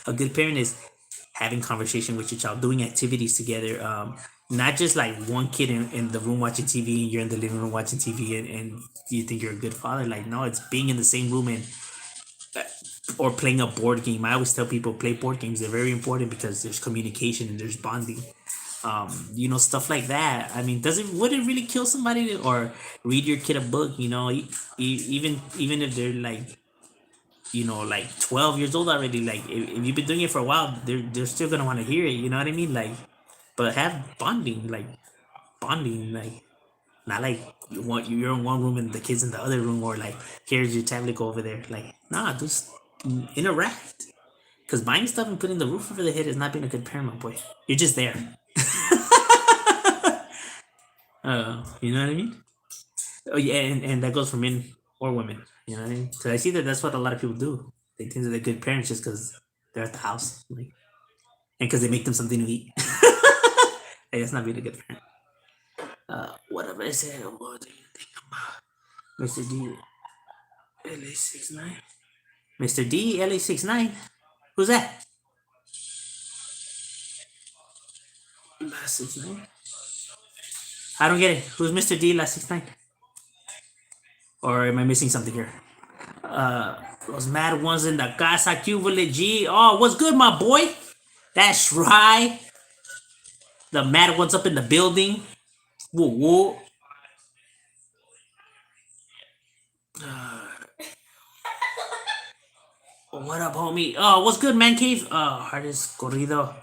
A good parent is having conversation with your child, doing activities together. Not just like one kid in the room watching TV and you're in the living room watching TV and you think you're a good father. Like, no, it's being in the same room and or playing a board game. I always tell people play board games. They're very important because there's communication and there's bonding. Stuff like that. I mean, would it really kill somebody or read your kid a book? Even if they're like 12 years old already. Like if you've been doing it for a while, they're still gonna want to hear it. You know what I mean? Like, but have bonding, like not like you're in one room and the kids in the other room, or like here's your tablet, go over there. Like, nah, just interact. Because buying stuff and putting the roof over the head is not being a good parent, my boy. You're just there. You know what I mean? Oh yeah, and that goes for men or women. You know what I mean? So I see that that's what a lot of people do. They think that they're good parents just because they're at the house, like, and because they make them something to eat. Hey, that's not being a good parent. Whatever I said, what do you think about Mr. D LA 69? Mr. D LA 69? Who's that? Last 69? I don't get it. Who's Mr. D last 69? Or am I missing something here? Those mad ones in the casa cubole G. Oh, what's good, my boy? That's right. The mad ones up in the building. Whoa, whoa. What up, homie? Oh, what's good, man cave? Hardest corrido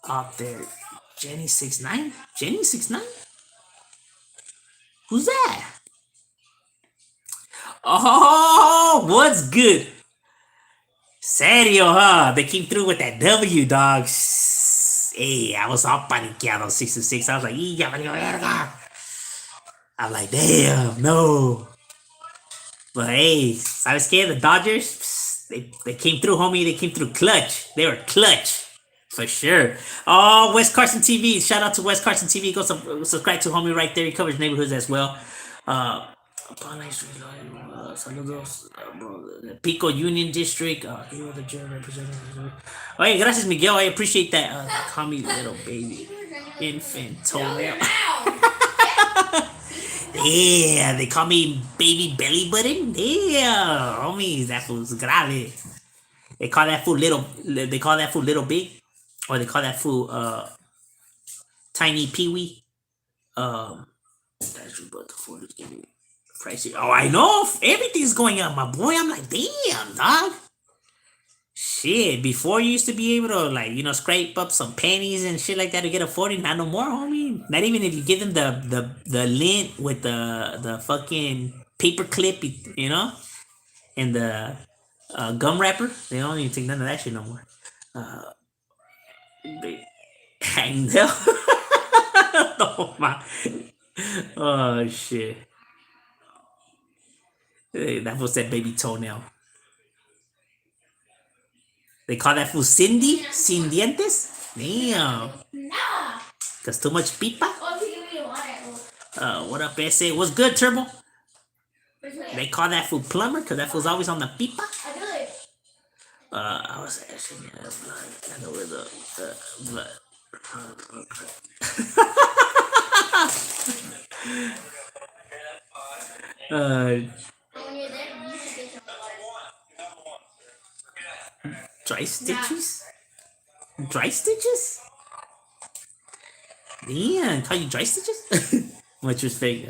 out there. Jenny 69? Jenny 69? Who's that? Oh, what's good? Serio, huh? They came through with that W, dog. Hey, I was all paniqueado 6 to 6. I was like, ya valió verga. I'm like, damn, no. But hey, ¿sabes qué? The Dodgers, they came through, homie. They came through clutch. They were clutch. For sure. Oh, West Carson TV. Shout out to West Carson TV. Go subscribe to homie right there. He covers neighborhoods as well. Uh, Saludos, Pico Union District. You are the general representative. Oh, hey, gracias, Miguel. I appreciate that. Call me little baby. Infant toenail. Yeah, they call me baby belly button. Yeah, homies, that fool's grave. They call that fool little. They call that fool little big, or they call that fool tiny peewee. That's what the fool is giving me. Pricey. Oh, I know everything's going up, my boy. I'm like, damn, dog. Shit, before you used to be able to like, scrape up some pennies and shit like that to get a 40. Not no more, homie. Not even if you give them the lint with the fucking paper clip, and the gum wrapper. They don't even take none of that shit no more. They hang them. Oh my. Oh shit. Hey, that was that baby toenail. They call that fool Cindy? Sin dientes? Damn. Cause too much pipa? What up, SA? What's good, Turbo? They call that fool plumber because that fool's always on the pipa. I was asking blood. I know where the blood. Dry stitches? Dry stitches? Damn, call you dry stitches? Much respect.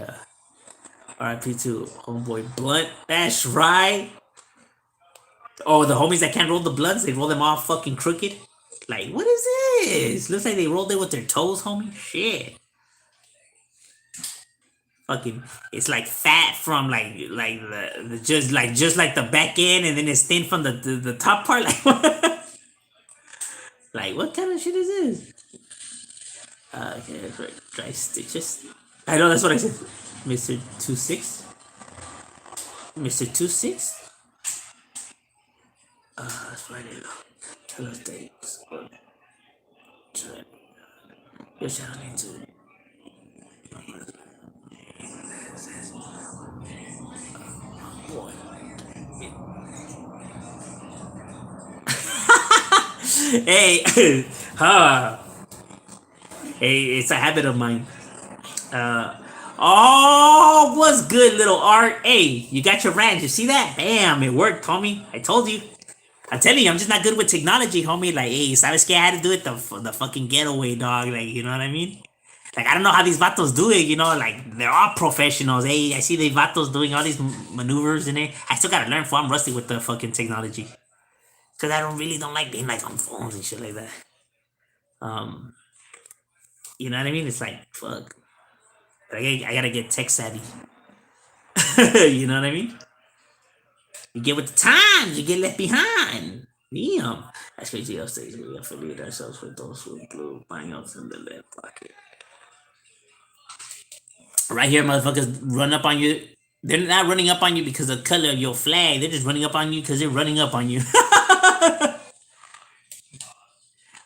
RIP to homeboy Blunt. That's right. Oh, the homies that can't roll the blunts, they roll them all fucking crooked. Like, what is this? Looks like they rolled it with their toes, homie. Shit. Fucking, it's like fat from like the just like the back end, and then it's thin from the top part. Like, like what kind of shit is this? Okay, that's right. Dry stitches. I know that's what I said. Mr. 26. Mr. 26. That's right. Hello, thanks. You're shouting into. Boy. Hey, hey, it's a habit of mine. Oh, what's good, little Art? Hey, you got your ranch. You see that? Bam, it worked, homie. I told you. I'm telling you, I'm just not good with technology, homie. Like, hey, sabes que I had to do it the fucking getaway, dog. Like, you know what I mean? Like, I don't know how these vatos do it, like, they're all professionals. Hey, I see the vatos doing all these maneuvers and I still gotta learn, for I'm rusty with the fucking technology. Because I don't like being, like, on phones and shit like that. You know what I mean? It's like, fuck. But I gotta get tech savvy. You know what I mean? You get with the times, you get left behind. Damn. That's crazy upstairs. We affiliate ourselves with those with blue baños in the left pocket. Right here, motherfuckers run up on you. They're not running up on you because of the color of your flag. They're just running up on you because they're running up on you.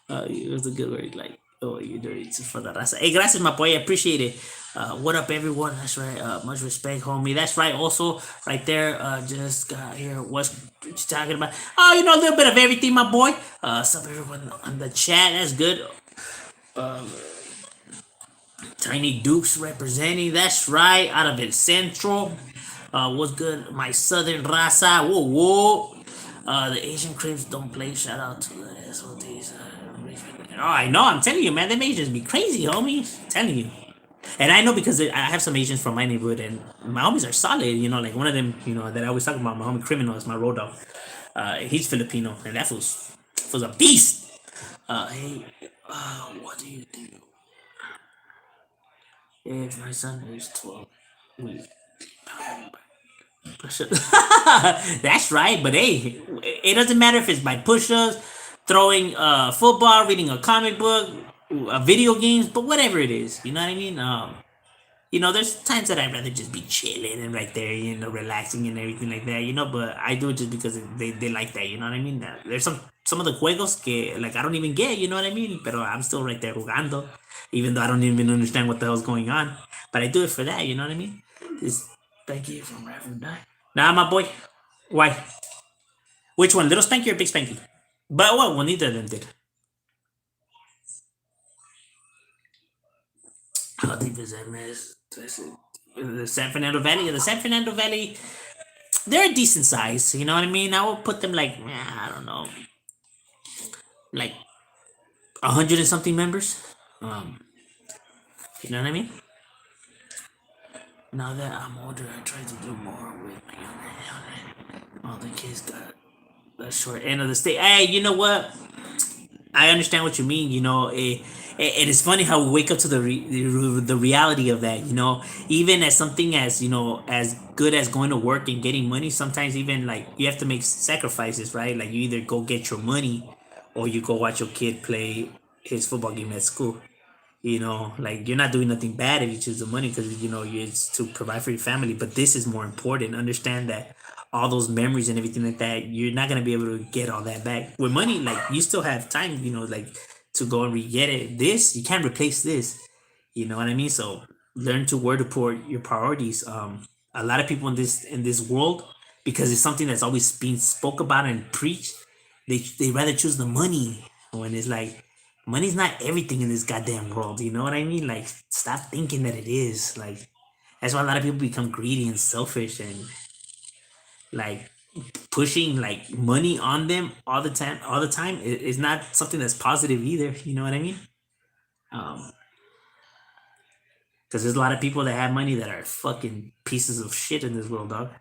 It was a good word. Like, oh, you're dirty for the raza. Hey, gracias, my boy. I appreciate it. What up, everyone? That's right. Much respect, homie. That's right. Also, right there, just got here. What you talking about? Oh, a little bit of everything, my boy. Sup, everyone on the chat. That's good. Tiny Dukes representing. That's right. Out of it Central. What's good? My Southern raza. Whoa, whoa. The Asian Crips don't play. Shout out to the SOTs. Oh, I know. I'm telling you, man. Them Asians be crazy, homies. I'm telling you. And I know because I have some Asians from my neighborhood, and my homies are solid. Like one of them, that I always talk about, my homie Criminal is my road dog. He's Filipino, and that was a beast. Hey, what do you do? If my son is 12, we. That's right, but hey, it doesn't matter if it's by push-ups, throwing football, reading a comic book, video games, but whatever it is, you know what I mean? There's times that I'd rather just be chilling and right there, relaxing and everything like that, but I do it just because they like that, you know what I mean? There's some of the juegos que like I don't even get, you know what I mean? But I'm still right there jugando, even though I don't even understand what the hell's going on. But I do it for that, you know what I mean? This Spanky from Reverend Die. Nah, my boy. Why? Which one? Little Spanky or Big Spanky? But what? Well, neither of them did. How deep is that mess? The San Fernando Valley. The San Fernando Valley, they're a decent size. You know what I mean? I would put them like, I don't know, like 100 and something members. Um, you know what I mean? Now that I'm older, I try to do more with my younger. All the kids got the short end of the stick. Hey, you know what? I understand what you mean. It is funny how we wake up to the reality of that. Even as something as as good as going to work and getting money. Sometimes even like you have to make sacrifices, right? Like you either go get your money, or you go watch your kid play his football game at school. Like you're not doing nothing bad if you choose the money because it's to provide for your family. But this is more important. Understand that all those memories and everything like that, you're not gonna be able to get all that back with money. Like you still have time, like to go and re-get it. This you can't replace this. You know what I mean? So learn to where to put your priorities. A lot of people in this world, because it's something that's always being spoke about and preached, they rather choose the money when it's like money's not everything in this goddamn world. You know what I mean? Like stop thinking that it is. Like that's why a lot of people become greedy and selfish and like pushing like money on them all the time is not something that's positive either. You know what I mean? Um, because there's a lot of people that have money that are fucking pieces of shit in this world, dog.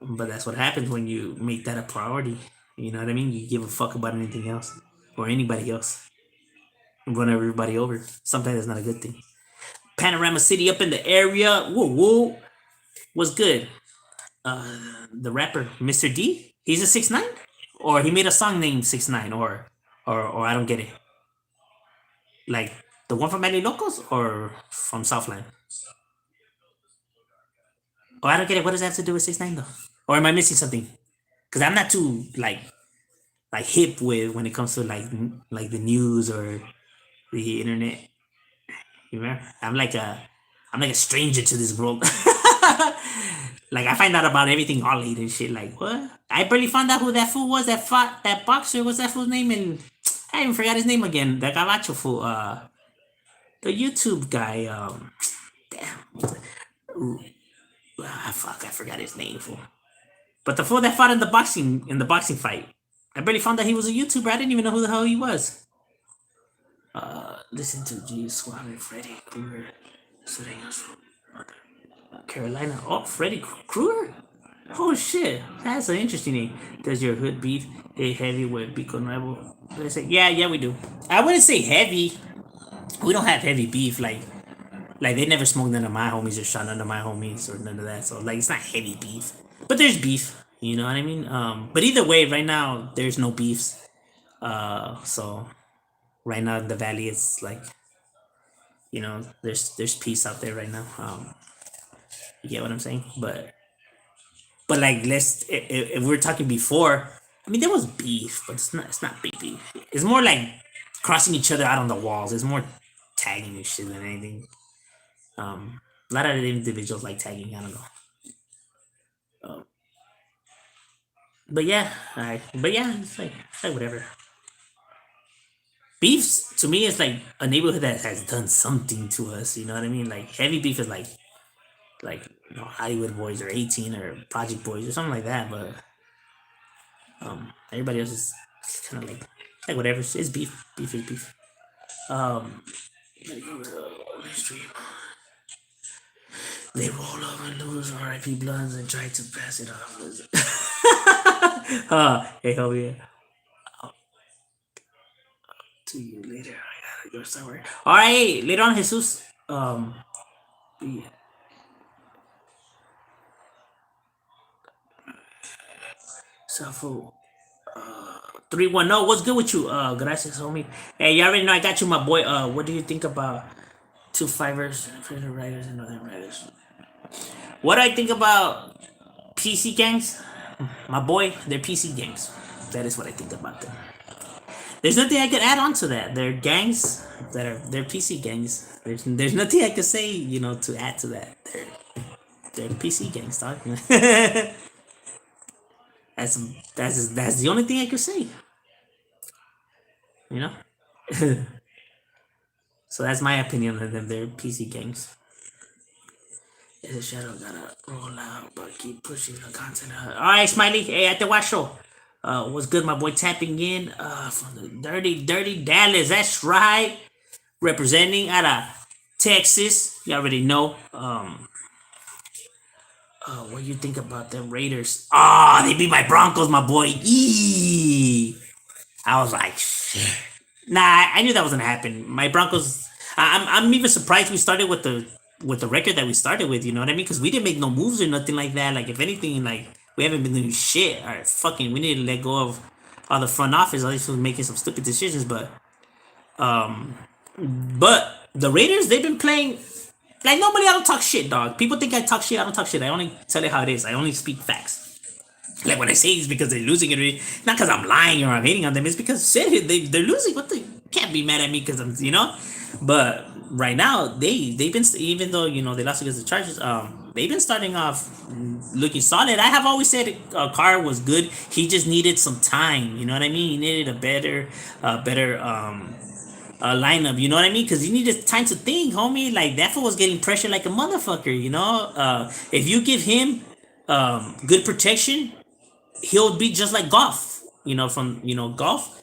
But that's what happens when you make that a priority. You know what I mean? You give a fuck about anything else or anybody else. Run everybody over. Sometimes that's not a good thing. Panorama City up in the area. Woo woo. What's good? Uh, the rapper Mr. D. He's a 6ix9ine, or he made a song named 6ix9ine, or I don't get it. Like the one from Meli Locos or from Southland. Oh, I don't get it. What does that have to do with 6ix9ine though? Or am I missing something? Because I'm not too like hip with when it comes to like the news or the internet. You know, I'm like a stranger to this world. Like I find out about everything all late and shit. Like what? I barely found out who that fool was. That fought that boxer. What's that fool's name? And I even forgot his name again. The Gabacho fool. The YouTube guy. Damn. Fuck. I forgot his name. Fool. But the fool that fought in the boxing fight. I barely found out he was a YouTuber. I didn't even know who the hell he was. Listen to G Suave, Freddy Krueger, Serenos from North Carolina. Oh, Freddy Krueger? Oh shit, that's an interesting name. Does your hood beef a heavy with Pico Nuevo? Did I say yeah we do. I wouldn't say heavy. We don't have heavy beef like they never smoked none of my homies or shot none of my homies or none of that. So like it's not heavy beef, but there's beef. You know what I mean? But either way, right now there's no beefs. So right now in the valley it's like there's peace out there right now. You get what I'm saying? But like if we're talking before, I mean there was beef, but it's not big beef. It's more like crossing each other out on the walls. It's more tagging and shit than anything. A lot of the individuals like tagging. I don't know. Um, but yeah, it's like whatever. Beefs to me is like a neighborhood that has done something to us. You know what I mean? Like heavy beef is like Hollywood Boys or 18 or Project Boys or something like that. But everybody else is kind of like whatever. It's beef. Beef is beef. Um, they roll up and lose R.I.P. Bloods and try to pass it off. Hey, hell yeah. To you later. I gotta go somewhere. All right, hey, later on, Jesus. Yeah. So 310. What's good with you? Gracias, homie. Hey, you already know I got you, my boy. What do you think about? Two fibers, freedom writers, and other writers. What do I think about PC gangs? My boy, they're PC gangs. That is what I think about them. There's nothing I could add on to that. They're gangs they're PC gangs. There's nothing I could say, to add to that. They're PC gangs, dog. that's that's the only thing I could say. You know. So that's my opinion on them. They're PC gangs. The shadow gotta roll out, but keep pushing the content out. All right, Smiley. Hey, at the watch show. What's good, my boy? Tapping in. From the dirty Dallas. That's right. Representing out of Texas. You already know. What do you think about them Raiders? Ah, they beat my Broncos, my boy. Eee. I was like, shit. Nah, I knew that was gonna happen. My Broncos. I'm even surprised we started with the record that we started with. You know what I mean? Because we didn't make no moves or nothing like that. Like if anything, like we haven't been doing shit. All right, fucking, we need to let go of all the front office. All these was making some stupid decisions, but the Raiders, they've been playing like normally. I don't talk shit, dog. People think I talk shit. I don't talk shit. I only tell it how it is. I only speak facts. Like when I say it's because they're losing it, not because I'm lying or I'm hating on them. It's because shit, they're losing. What the can't be mad at me because I'm. But right now they've been, even though they lost against the Chargers. They've been starting off looking solid. I have always said Carr was good. He just needed some time. You know what I mean? He needed a better lineup. You know what I mean? Because he needed time to think, homie. Like that fool was getting pressure like a motherfucker. If you give him good protection, he'll be just like golf. From golf.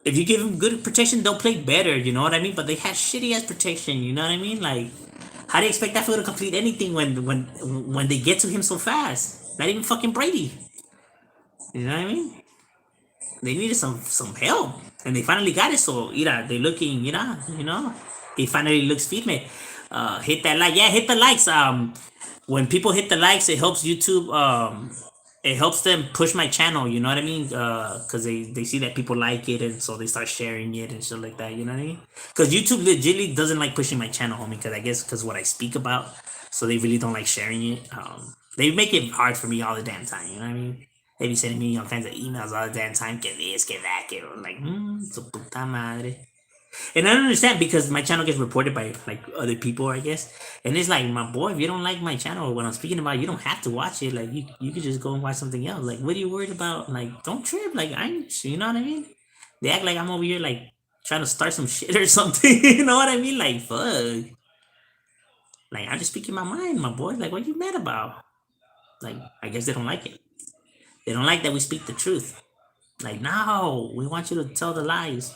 If you give him good protection, they'll play better. You know what I mean? But they have shitty ass protection. You know what I mean? Like, how do you expect that fool to complete anything when they get to him so fast? Not even fucking Brady. You know what I mean? They needed some help, and they finally got it. So, they looking, he finally looks fit, man. Hit that like, yeah, hit the likes. When people hit the likes, it helps YouTube. It helps them push my channel. You know what I mean? Cause they see that people like it, and so they start sharing it and shit like that. You know what I mean? Cause YouTube legitimately doesn't like pushing my channel, homie. Cause I guess cause what I speak about, so they really don't like sharing it. They make it hard for me all the damn time. You know what I mean? They be sending me all kinds of emails all the damn time. Que this, que that, que I'm like, su puta madre. And I don't understand because my channel gets reported by like other people, I guess. And it's like, my boy, if you don't like my channel or what I'm speaking about, you don't have to watch it. Like you could just go and watch something else. Like, what are you worried about? Like, don't trip. Like you know what I mean? They act like I'm over here like trying to start some shit or something. You know what I mean? Like, fuck. Like, I'm just speaking my mind, my boy. Like, what you mad about? Like, I guess they don't like it. They don't like that we speak the truth. Like, no, we want you to tell the lies.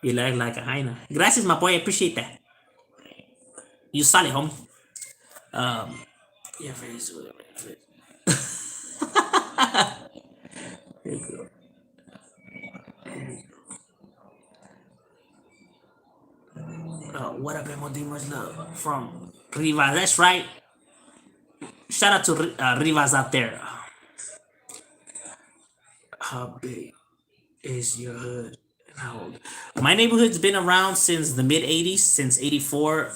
You like a hyena. Gracias, my boy. I appreciate that. You solid, homie. Yeah, face. What up, M.O.D? Much love from Rivas. That's right. Shout out to Rivas out there. How big is your hood? And how old? My neighborhood's been around since the mid 80s, since 84.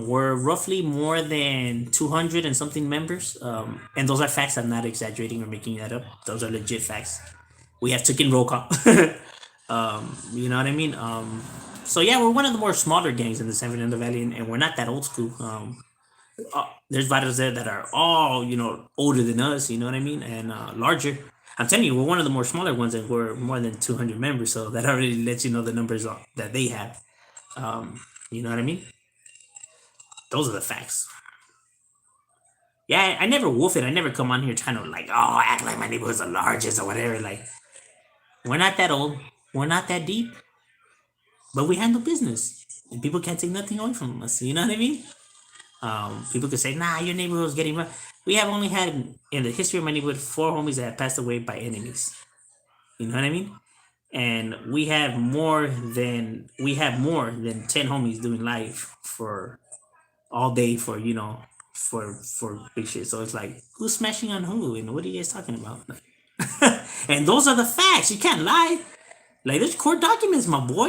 We're roughly more than 200 and something members. And those are facts. I'm not exaggerating or making that up. Those are legit facts. We have chicken roll call. You know what I mean? So yeah, we're one of the more smaller gangs in the San Fernando Valley, and we're not that old school. There's fighters there that are all older than us. You know what I mean? And larger. I'm telling you, we're one of the more smaller ones, and we're more than 200 members. So that already lets you know the numbers that they have. You know what I mean? Those are the facts. Yeah, I never wolf it. I never come on here trying to like, act like my neighborhood's the largest or whatever. Like, we're not that old. We're not that deep, but we handle business, and people can't take nothing away from us. You know what I mean? People could say, "Nah, your neighborhood's getting rough." We have only had in the history of my neighborhood 4 homies that have passed away by enemies. You know what I mean? And we have more than 10 homies doing life for all day for big shit. So it's like, who's smashing on who, and what are you guys talking about? And those are the facts. You can't lie. Like, there's court documents, my boy.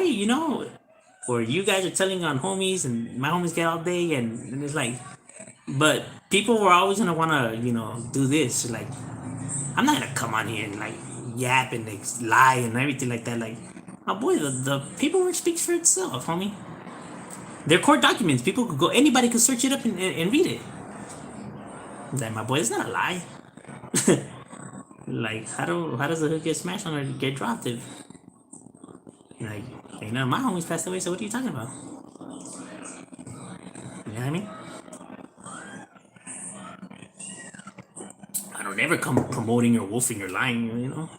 Or you guys are telling on homies, and my homies get all day, and it's like, but people were always gonna wanna, do this. Like, I'm not gonna come on here and like yap and like, lie and everything like that. Like, my boy, the paperwork speaks for itself, homie. They're court documents. People could go, anybody could search it up and read it. Like, my boy, it's not a lie. Like, how does the hood get smashed on or get dropped if like none of my homies passed away? So what are you talking about? You know what I mean? I don't ever come promoting or wolfing or lying.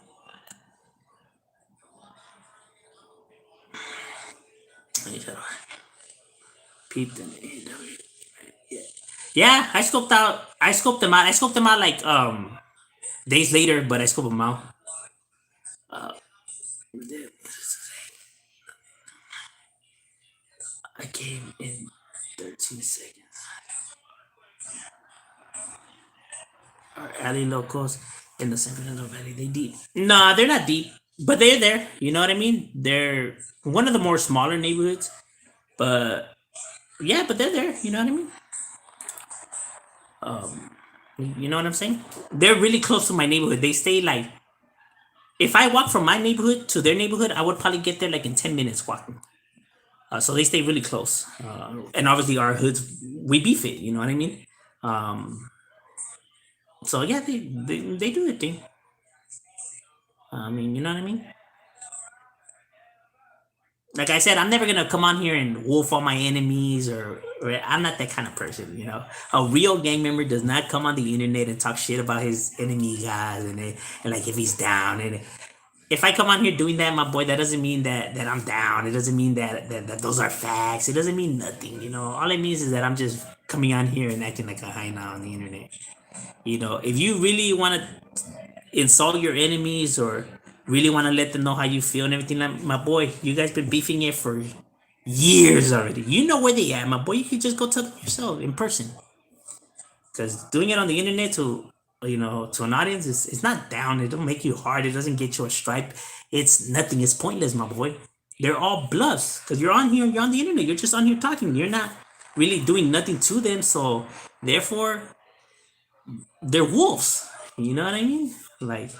Peep them. Yeah, I scoped out. I scoped them out. I scoped them out like days later, but I scoped them out. I came in 13 seconds. Our alley locals in the San Fernando Valley. They deep. Nah, they're not deep, but they're there. You know what I mean? They're one of the more smaller neighborhoods, but yeah, but they're there. You know what I mean? You know what I'm saying? They're really close to my neighborhood. They stay like, if I walk from my neighborhood to their neighborhood, I would probably get there like in 10 minutes walking. So they stay really close, and obviously our hoods we beef it. You know what I mean? Um, so yeah, they do their thing. I mean, you know what I mean? Like I said, I'm never gonna come on here and wolf all my enemies, or I'm not that kind of person. A real gang member does not come on the internet and talk shit about his enemy guys, and like if he's down. And if I come on here doing that, my boy, that doesn't mean that I'm down. It doesn't mean that those are facts. It doesn't mean nothing. All it means is that I'm just coming on here and acting like a high now on the internet. If you really want to insult your enemies or really want to let them know how you feel and everything, like my boy, you guys been beefing it for years already. You know where they at, my boy. You can just go tell them yourself in person. Because doing it on the internet to an audience is it's not down. It don't make you hard. It doesn't get you a stripe. It's nothing. It's pointless, my boy. They're all bluffs. Because you're on here. You're on the internet. You're just on here talking. You're not really doing nothing to them. So therefore, they're wolves. You know what I mean? Like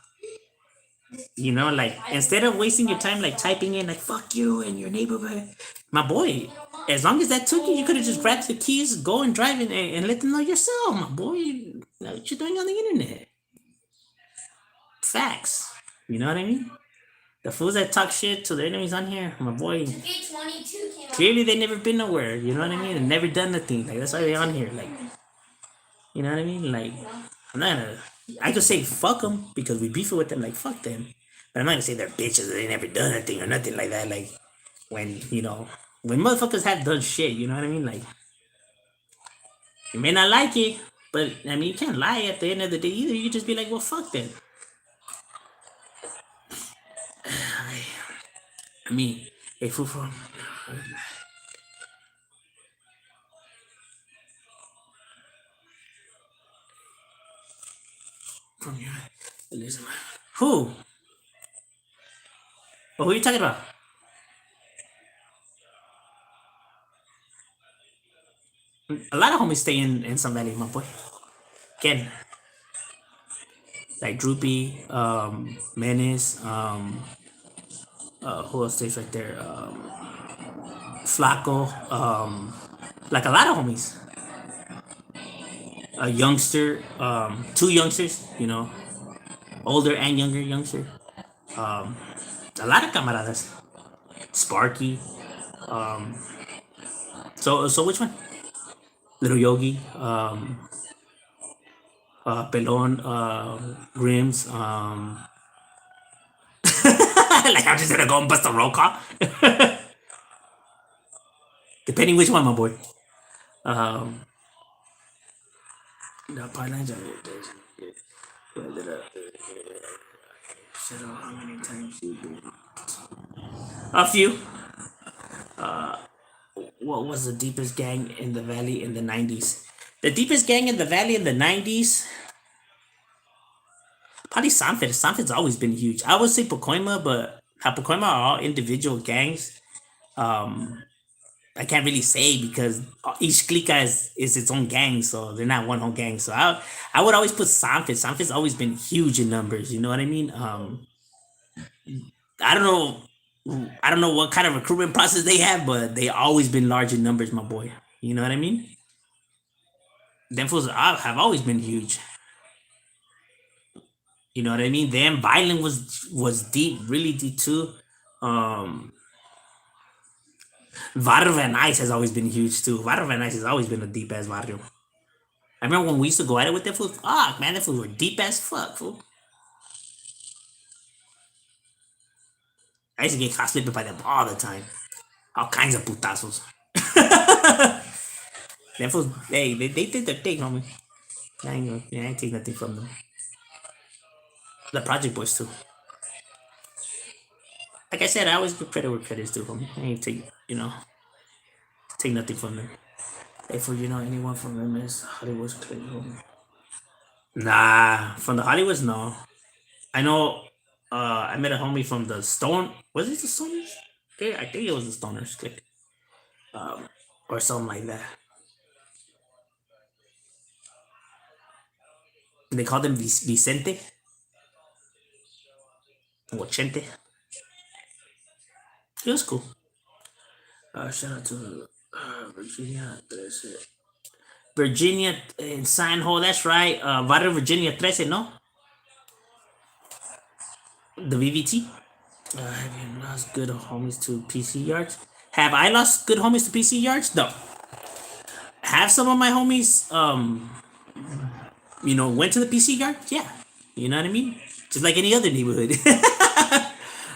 instead of wasting your time like typing in like fuck you and your neighborhood, my boy, as long as that took you, you could have just grabbed the keys, go and drive it, and let them know yourself, my boy. What you're doing on the internet. Facts. You know what I mean? The fools that talk shit to their enemies on here, my boy, clearly they never been nowhere. You know what I mean? And never done nothing. Like that's why they on here. Like, you know what I mean? Like, I'm not gonna. I could say fuck them because we beef it with them. Like fuck them, but I'm not gonna say they're bitches. They never done anything or nothing like that. Like when motherfuckers have done shit. You know what I mean? Like you may not like it, but I mean you can't lie at the end of the day either. You can just be like, well, fuck them. I mean, if we from your Elizabeth. Who? Well, who are you talking about? A lot of homies stay in some valley, my boy. Ken, like Droopy, Menace, who else stays right there? Flacco, like a lot of homies. A youngster, two youngsters, older and younger youngster. Um, a lot of camaradas. Sparky. Um, so which one? Little Yogi, Pelon, Grims. Like I'm just gonna go and bust a roll call. Depending which one, my boy. Um, the pipelines are. How many times you been? A few. What was the deepest gang in the valley in the 90s? The deepest gang in the valley in the 90s? Probably Sanford. Sanford's always been huge. I would say Pacoima, but Pacoima are all individual gangs. I can't really say because each clica is its own gang, so they're not one whole gang. So I would always put Sanfis. Sanfis always been huge in numbers. You know what I mean? I don't know. I don't know what kind of recruitment process they have, but they always been large in numbers, my boy. You know what I mean? Them fools have always been huge. You know what I mean? Them violent was deep, really deep too. Um, Barrio Van Nuys has always been huge too. Barrio Van Nuys has always been a deep ass barrio. I remember when we used to go at it with them fools. Fuck, man, them fools were deep as fuck, fool. I used to get caught slipping by them all the time. All kinds of putazos. Them fools, hey, they did their thing, homie. I ain't take nothing from them. The Project Boys too. Like I said, I always give credit where credit's due, homie. I ain't take nothing from them. If anyone from them is Hollywood's clique, homie. Nah, from the Hollywoods, no. I know. I met a homie from the Stone. Was it the Stoners? Yeah, I think it was the Stoners clique, um, or something like that. They called him Vicente or Chente. He was cool. Shout out to Virginia. Virginia in San Ho. That's right. Barrio Virginia 13, no? The VVT. Have you lost good homies to PC yards? Have I lost good homies to PC yards? No. Have some of my homies, went to the PC yard? Yeah. You know what I mean? Just like any other neighborhood.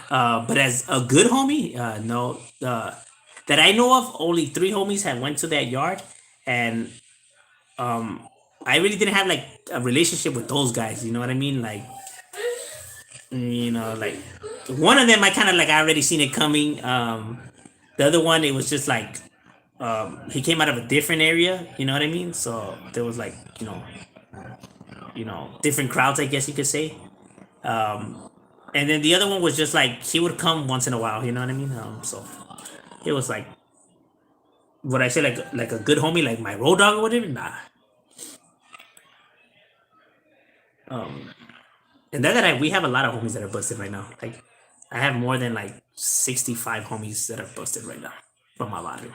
But as a good homie, no. That I know of, only three homies have went to that yard, and I really didn't have like a relationship with those guys. You know what I mean? Like, like one of them, I kind of like I already seen it coming. The other one, it was just like he came out of a different area. You know what I mean? So there was like different crowds, I guess you could say. And then the other one was just like he would come once in a while. You know what I mean? So it was like what I say, like a good homie, like my road dog or whatever. Nah. And we have a lot of homies that are busted right now. Like I have more than like 65 homies that are busted right now from my barrio.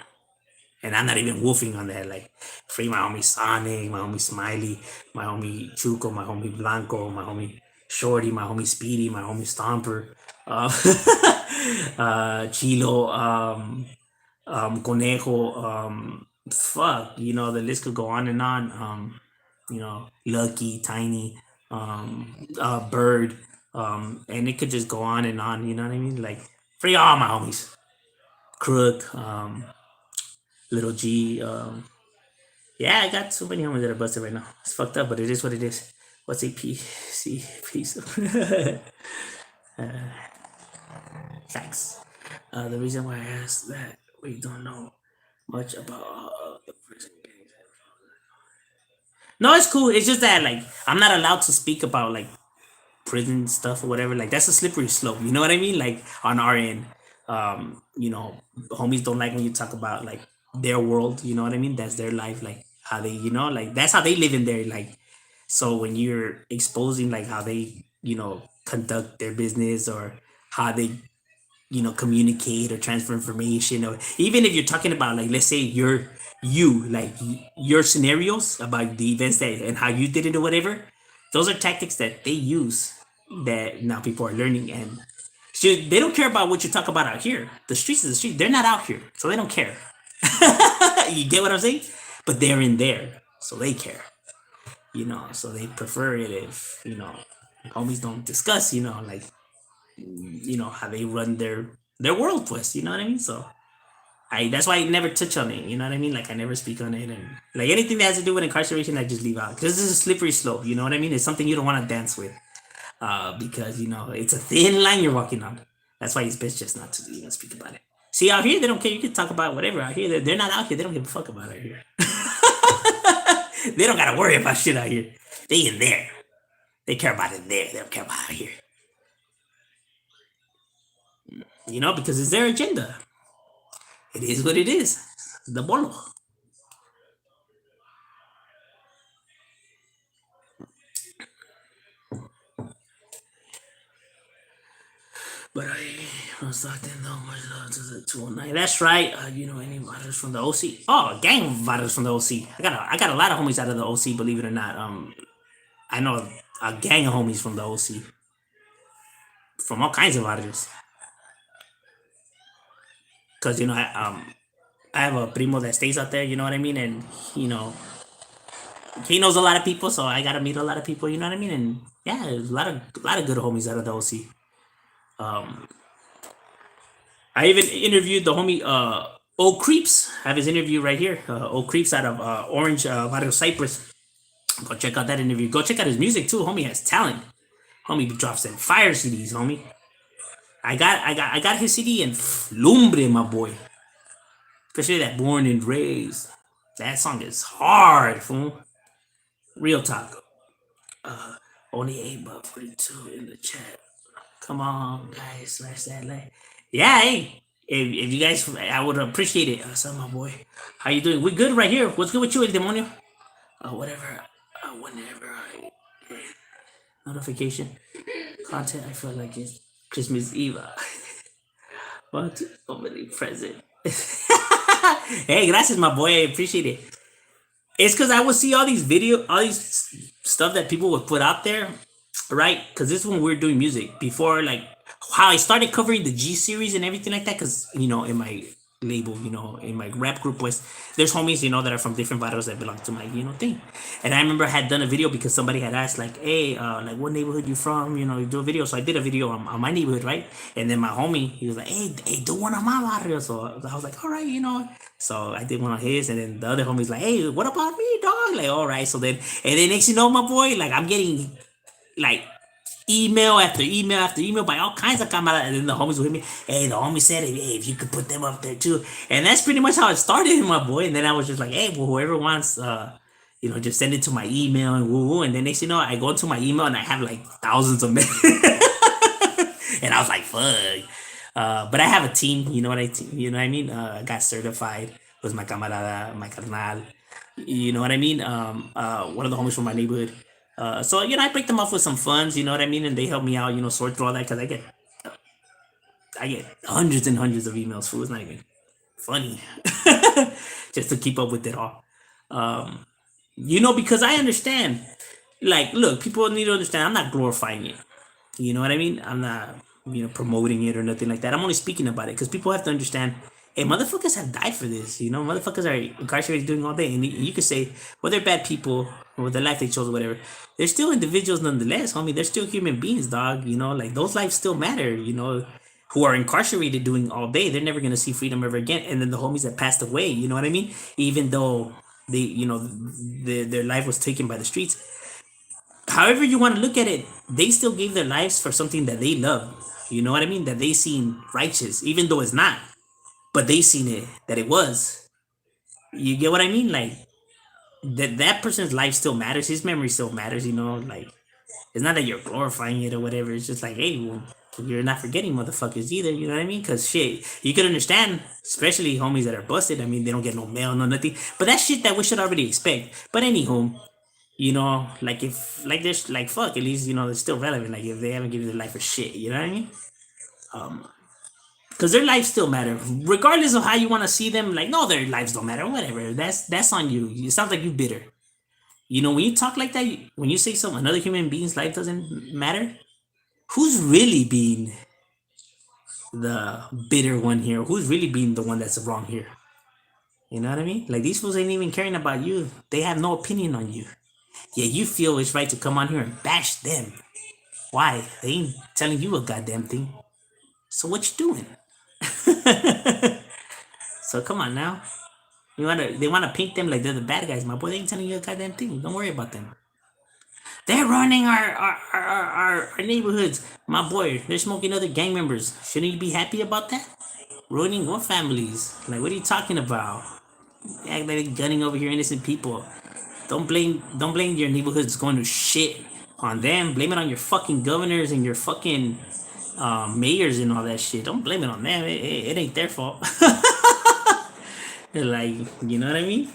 And I'm not even woofing on that. Like free my homie Sonic, my homie Smiley, my homie Chuco, my homie Blanco, my homie Shorty, my homie Speedy, my homie Stomper, uh, Chilo, Conejo, fuck, the list could go on and on. Lucky, Tiny, Bird, and it could just go on and on. You know what I mean? Like free all my homies, Crook, Little G. Yeah, I got so many homies that are busted right now. It's fucked up, but it is what it is. What's a piece of facts? The reason why I asked that we don't know much about the prison gangs. No, it's cool. It's just that like I'm not allowed to speak about like prison stuff or whatever. Like that's a slippery slope. You know what I mean? Like on our end, homies don't like when you talk about like their world. You know what I mean? That's their life. Like how they, like that's how they live in their like. So when you're exposing like how they, conduct their business or how they communicate or transfer information, or even if you're talking about like let's say your scenarios about the events that and how you did it or whatever, those are tactics that they use that now people are learning, and they don't care about what you talk about out here. The streets is the street. They're not out here, so they don't care. You get what I'm saying? But they're in there, so they care. So they prefer it if homies don't discuss like how they run their world quest. You know what I mean? So that's why I never touch on it. You know what I mean? Like I never speak on it, and like anything that has to do with incarceration, I just leave out because this is a slippery slope. You know what I mean? It's something you don't want to dance with, because it's a thin line you're walking on. That's why it's best just not to speak about it. See, out here they don't care. You can talk about whatever out here. They're not out here. They don't give a fuck about out here. They don't gotta worry about shit out here. They in there. They care about it there. They don't care about out here. Because it's their agenda. It is what it is. The bolo. But I was talking though much love to the 209. That's right. Any writers from the OC? Oh, a gang of writers from the OC. I got a lot of homies out of the OC. Believe it or not. I know a gang of homies from the OC from all kinds of writers. Cause I have a primo that stays out there. You know what I mean? And you know he knows a lot of people, so I gotta meet a lot of people. You know what I mean? And yeah, there's a lot of good homies out of the OC. Um, I even interviewed the homie Old Creeps. I have his interview right here. Old Creeps out of Orange, Barrio Cypress. Go check out that interview. Go check out his music too. Homie has talent. Homie drops in fire CDs. Homie, I got his CD in Lumbre, my boy. Especially that Born and Raised. That song is hard, fool. Real talk. Only 8 but 42 in the chat. Come on, guys, smash that like. Yeah, hey. If you guys, I would appreciate it. What's up, my boy? How you doing? We good right here. What's good with you, El Demonio? Whatever. Whenever I notification content, I feel like it's Christmas Eve. What? Somebody present. Hey, gracias, my boy. I appreciate it. It's because I would see all these stuff that people would put out there, right? Because this is when we were doing music before, like how I started covering the G series and everything like that. Because in my label, in my rap group, was there's homies, that are from different barrios that belong to my thing. And I remember I had done a video because somebody had asked like, hey, like what neighborhood you from? You do a video. So I did a video on my neighborhood, right? And then my homie, he was like, hey, do one on my barrio. So I was like, all right, So I did one on his, and then the other homie's like, hey, what about me, dog? Like, all right. So then next my boy, like I'm getting like email after email after email by all kinds of camaradas. And then the homies with me, hey, the homie said, hey, if you could put them up there too. And that's pretty much how it started, my boy. And then I was just like, hey, well, whoever wants, just send it to my email and woo woo. And then next I go into my email and I have like thousands of messages. And I was like, fuck. But I have a team, you know what I mean? I got certified with my camarada, my carnal. You know what I mean? One of the homies from my neighborhood. So I break them off with some funds, you know what I mean, and they help me out, sort through all that because I get hundreds and hundreds of emails. Fool, it's not even funny, just to keep up with it all. Because I understand. Like, look, people need to understand. I'm not glorifying it. You know what I mean? I'm not, promoting it or nothing like that. I'm only speaking about it because people have to understand. Hey, motherfuckers have died for this. Motherfuckers are incarcerated doing all day, and you could say, well, they're bad people or the life they chose or whatever. They're still individuals nonetheless, homie. They're still human beings, dog. Like those lives still matter. Who are incarcerated doing all day, they're never gonna see freedom ever again. And then the homies that passed away, you know what I mean? Even though they, their life was taken by the streets, however you want to look at it, they still gave their lives for something that they love. You know what I mean? That they seen righteous, even though it's not. But they seen it that it was. You get what I mean? Like that person's life still matters. His memory still matters. Like it's not that you're glorifying it or whatever. It's just like, hey, well, you're not forgetting motherfuckers either. You know what I mean? Because shit, you could understand, especially homies that are busted. I mean, they don't get no mail, no nothing. But that's shit that we should already expect. But anywho, like if like there's like fuck, at least it's still relevant. Like if they haven't given their life for shit, you know what I mean? Because their lives still matter, regardless of how you want to see them. Like no, their lives don't matter. Whatever. That's on you. It sounds like you bitter. When you talk like that, when you say another human being's life doesn't matter, who's really being the bitter one here? Who's really being the one that's wrong here? You know what I mean? Like these fools ain't even caring about you. They have no opinion on you. Yeah, you feel it's right to come on here and bash them. Why? They ain't telling you a goddamn thing. So what you doing? So come on now. They wanna paint them like they're the bad guys. My boy, they ain't telling you a goddamn thing. Don't worry about them. They're running our neighborhoods. My boy, they're smoking other gang members. Shouldn't you be happy about that? Ruining what families? Like what are you talking about? They act like they're gunning over here innocent people. Don't blame your neighborhoods going to shit on them. Blame it on your fucking governors and your fucking mayors and all that shit. Don't blame it on them. It ain't their fault. Like, you know what I mean?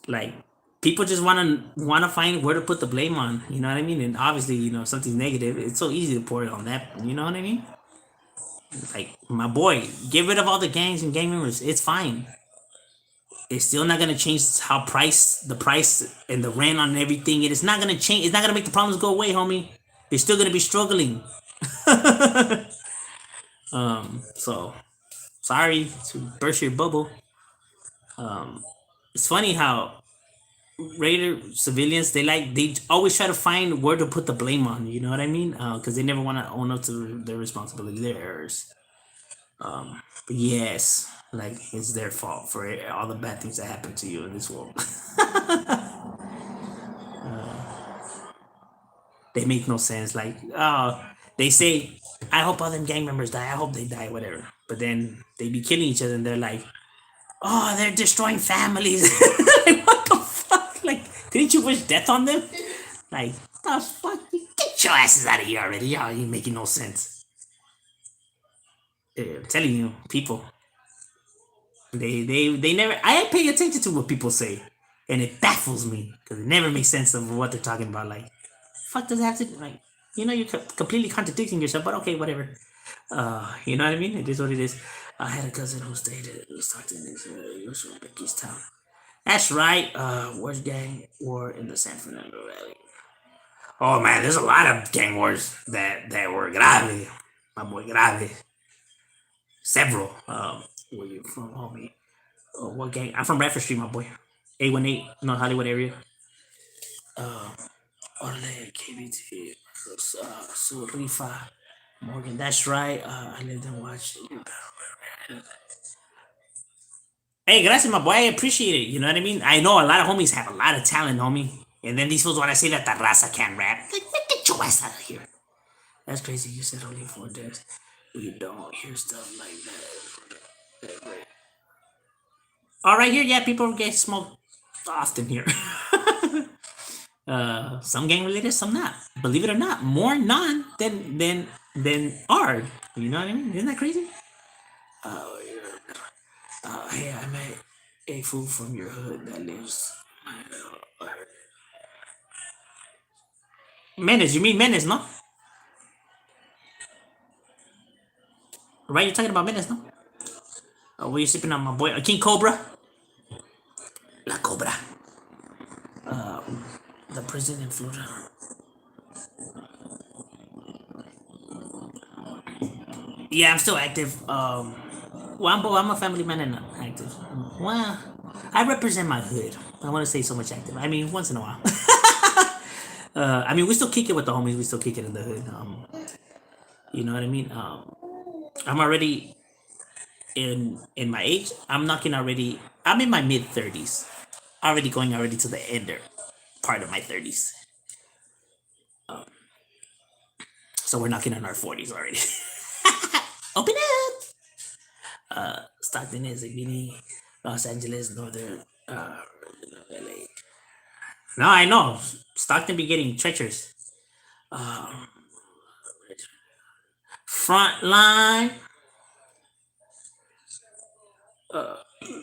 Like, people just wanna find where to put the blame on. You know what I mean? And obviously, if something's negative, it's so easy to pour it on that. You know what I mean? Like, my boy, get rid of all the gangs and gang members. It's fine. It's still not gonna change how the price and the rent on everything. It is not gonna change. It's not gonna make the problems go away, homie. They're still gonna be struggling. So sorry to burst your bubble. It's funny how regular civilians they always try to find where to put the blame on. You know what I mean? Because they never want to own up to their responsibility, their errors. But yes, like it's their fault for all the bad things that happen to you in this world. They make no sense. Like, they say, I hope all them gang members die. I hope they die, whatever. But then they be killing each other, and they're like, oh, they're destroying families. Like, what the fuck? Like, didn't you wish death on them? Like, the fuck? Get your asses out of here already. Y'all ain't making no sense. I'm telling you, people, they never. I pay attention to what people say, and it baffles me because it never makes sense of what they're talking about. Like, fuck does it have to like? You're completely contradicting yourself. But okay, whatever. You know what I mean? It is what it is. I had a cousin who stayed at Stockton. He was from Becky's town. That's right. Worst gang war in the San Fernando Valley. Oh man, there's a lot of gang wars that were grave. My boy, grave. Several. Where you from, homie? Oh, what gang? I'm from Bradford Street, my boy. 818, North Hollywood area. Orle, KBT, Surifa, Morgan. That's right. I lived and watched. Hey, gracias, my boy. I appreciate it. You know what I mean? I know a lot of homies have a lot of talent, homie. And then these fools want to say that the raza can't rap. Like, get your ass out of here. That's crazy. You said only 4 days. You don't hear stuff like that. All right, here, yeah, people get smoked often here. Some gang related, some not. Believe it or not, more non than are. You know what I mean? Isn't that crazy? Oh, yeah. Hey, I met a fool from your hood that lives. Menace, you mean Menace, no? Right? You're talking about Menace, no? Were you sipping on my boy King Cobra? La Cobra. The prison in Florida. Yeah, I'm still active. I'm a family man and not active. Well, I represent my hood. I want to say so much active. I mean, once in a while. I mean, we still kick it with the homies. We still kick it in the hood. You know what I mean? I'm already in my age. I'm knocking already. I'm in my mid 30s. Already going already to the ender part of my 30s. So we're knocking on our 40s already. Open up. Stockton is a mini Los Angeles, Northern LA. No, I know. Stockton be getting treacherous. Front line.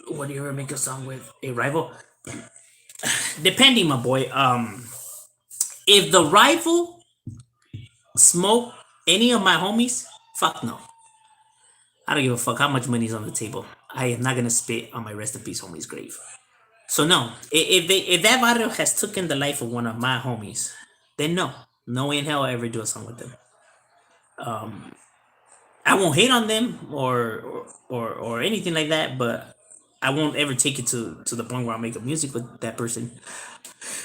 What do you ever make a song with a rival? Depending, my boy. If the rival smoke any of my homies, fuck no. I don't give a fuck how much money's on the table. I am not gonna spit on my rest in peace homie's grave. So no, if that barrio has taken the life of one of my homies, then no, no way in hell I ever do a song with them. I won't hate on them or anything like that, but I won't ever take it to the point where I make a music with that person.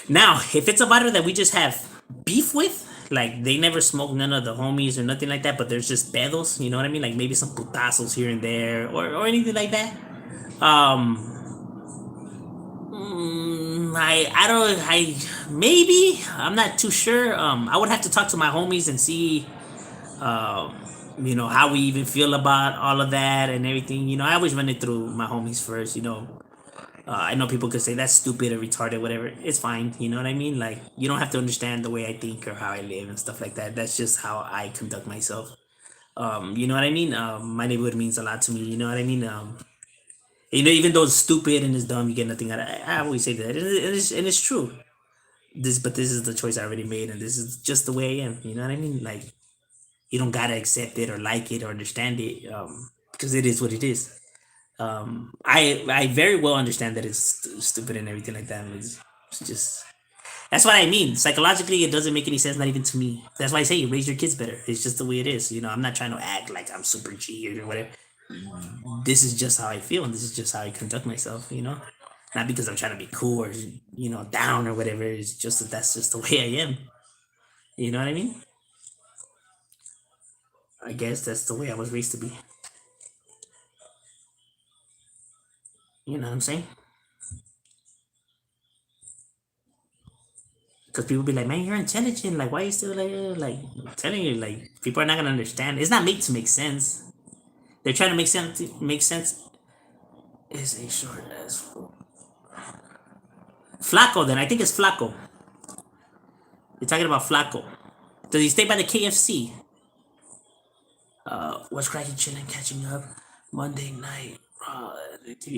Now, if it's a barrio that we just have beef with, like they never smoke none of the homies or nothing like that, but there's just pedos, you know what I mean? Like maybe some putazos here and there or anything like that. I don't I maybe I'm not too sure. I would have to talk to my homies and see how we even feel about all of that and everything. I always run it through my homies first. I know people could say that's stupid or retarded, whatever. It's fine. You know what I mean? Like you don't have to understand the way I think or how I live and stuff like that. That's just how I conduct myself. You know what I mean? My neighborhood means a lot to me. You know what I mean? Even though it's stupid and it's dumb, you get nothing out of it. I always say that, and it's true. But this is the choice I already made, and this is just the way I am. You know what I mean? Like, you don't gotta accept it or like it or understand it, because it is what it is. I very well understand that it's stupid and everything like that. It's just that's what I mean. Psychologically, it doesn't make any sense, not even to me. That's why I say you raise your kids better. It's just the way it is. I'm not trying to act like I'm super G or whatever. This is just how I feel, and this is just how I conduct myself. Not because I'm trying to be cool or down or whatever. It's just that's just the way I am. You know what I mean? I guess that's the way I was raised to be. You know what I'm saying? Because people be like, "Man, you're intelligent. Like, why are you still like?" I'm telling you, like, people are not gonna understand. It's not made to make sense. They're trying to make sense. Make sense is a short as Flacco. Then I think it's Flacco. You're talking about Flacco. Does he stay by the KFC? What's cracking, chilling, catching up? Monday night.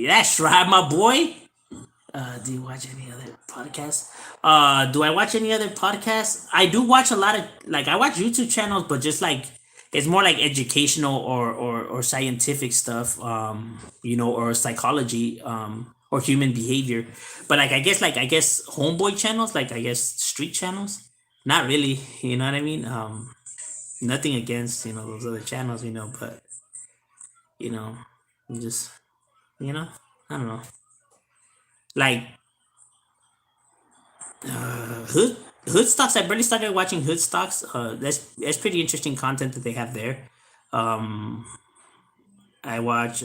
That's right, my boy. Do you watch any other podcasts? Do I watch any other podcasts? I do watch a lot of I watch YouTube channels, but just like it's more like educational or scientific stuff, or psychology, or human behavior. But I guess homeboy channels, I guess street channels. Not really, you know what I mean? Nothing against those other channels, but you know, just you know, I don't know. Like Hood Hood Stocks. I barely started watching Hood Stocks. That's pretty interesting content that they have there. Um, I watch.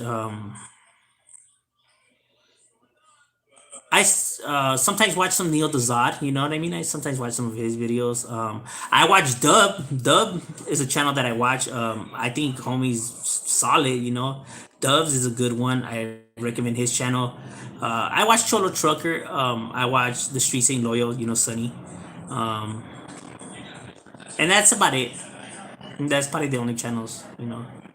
Sometimes watch some Neil Dazad. You know what I mean? I sometimes watch some of his videos. I watch Dub. Dub is a channel that I watch. I think homie's solid. Dubs is a good one. I recommend his channel. I watch Cholo Trucker. I watch The Street Ain't Loyal. Sunny. Um, and that's about it. That's probably the only channels.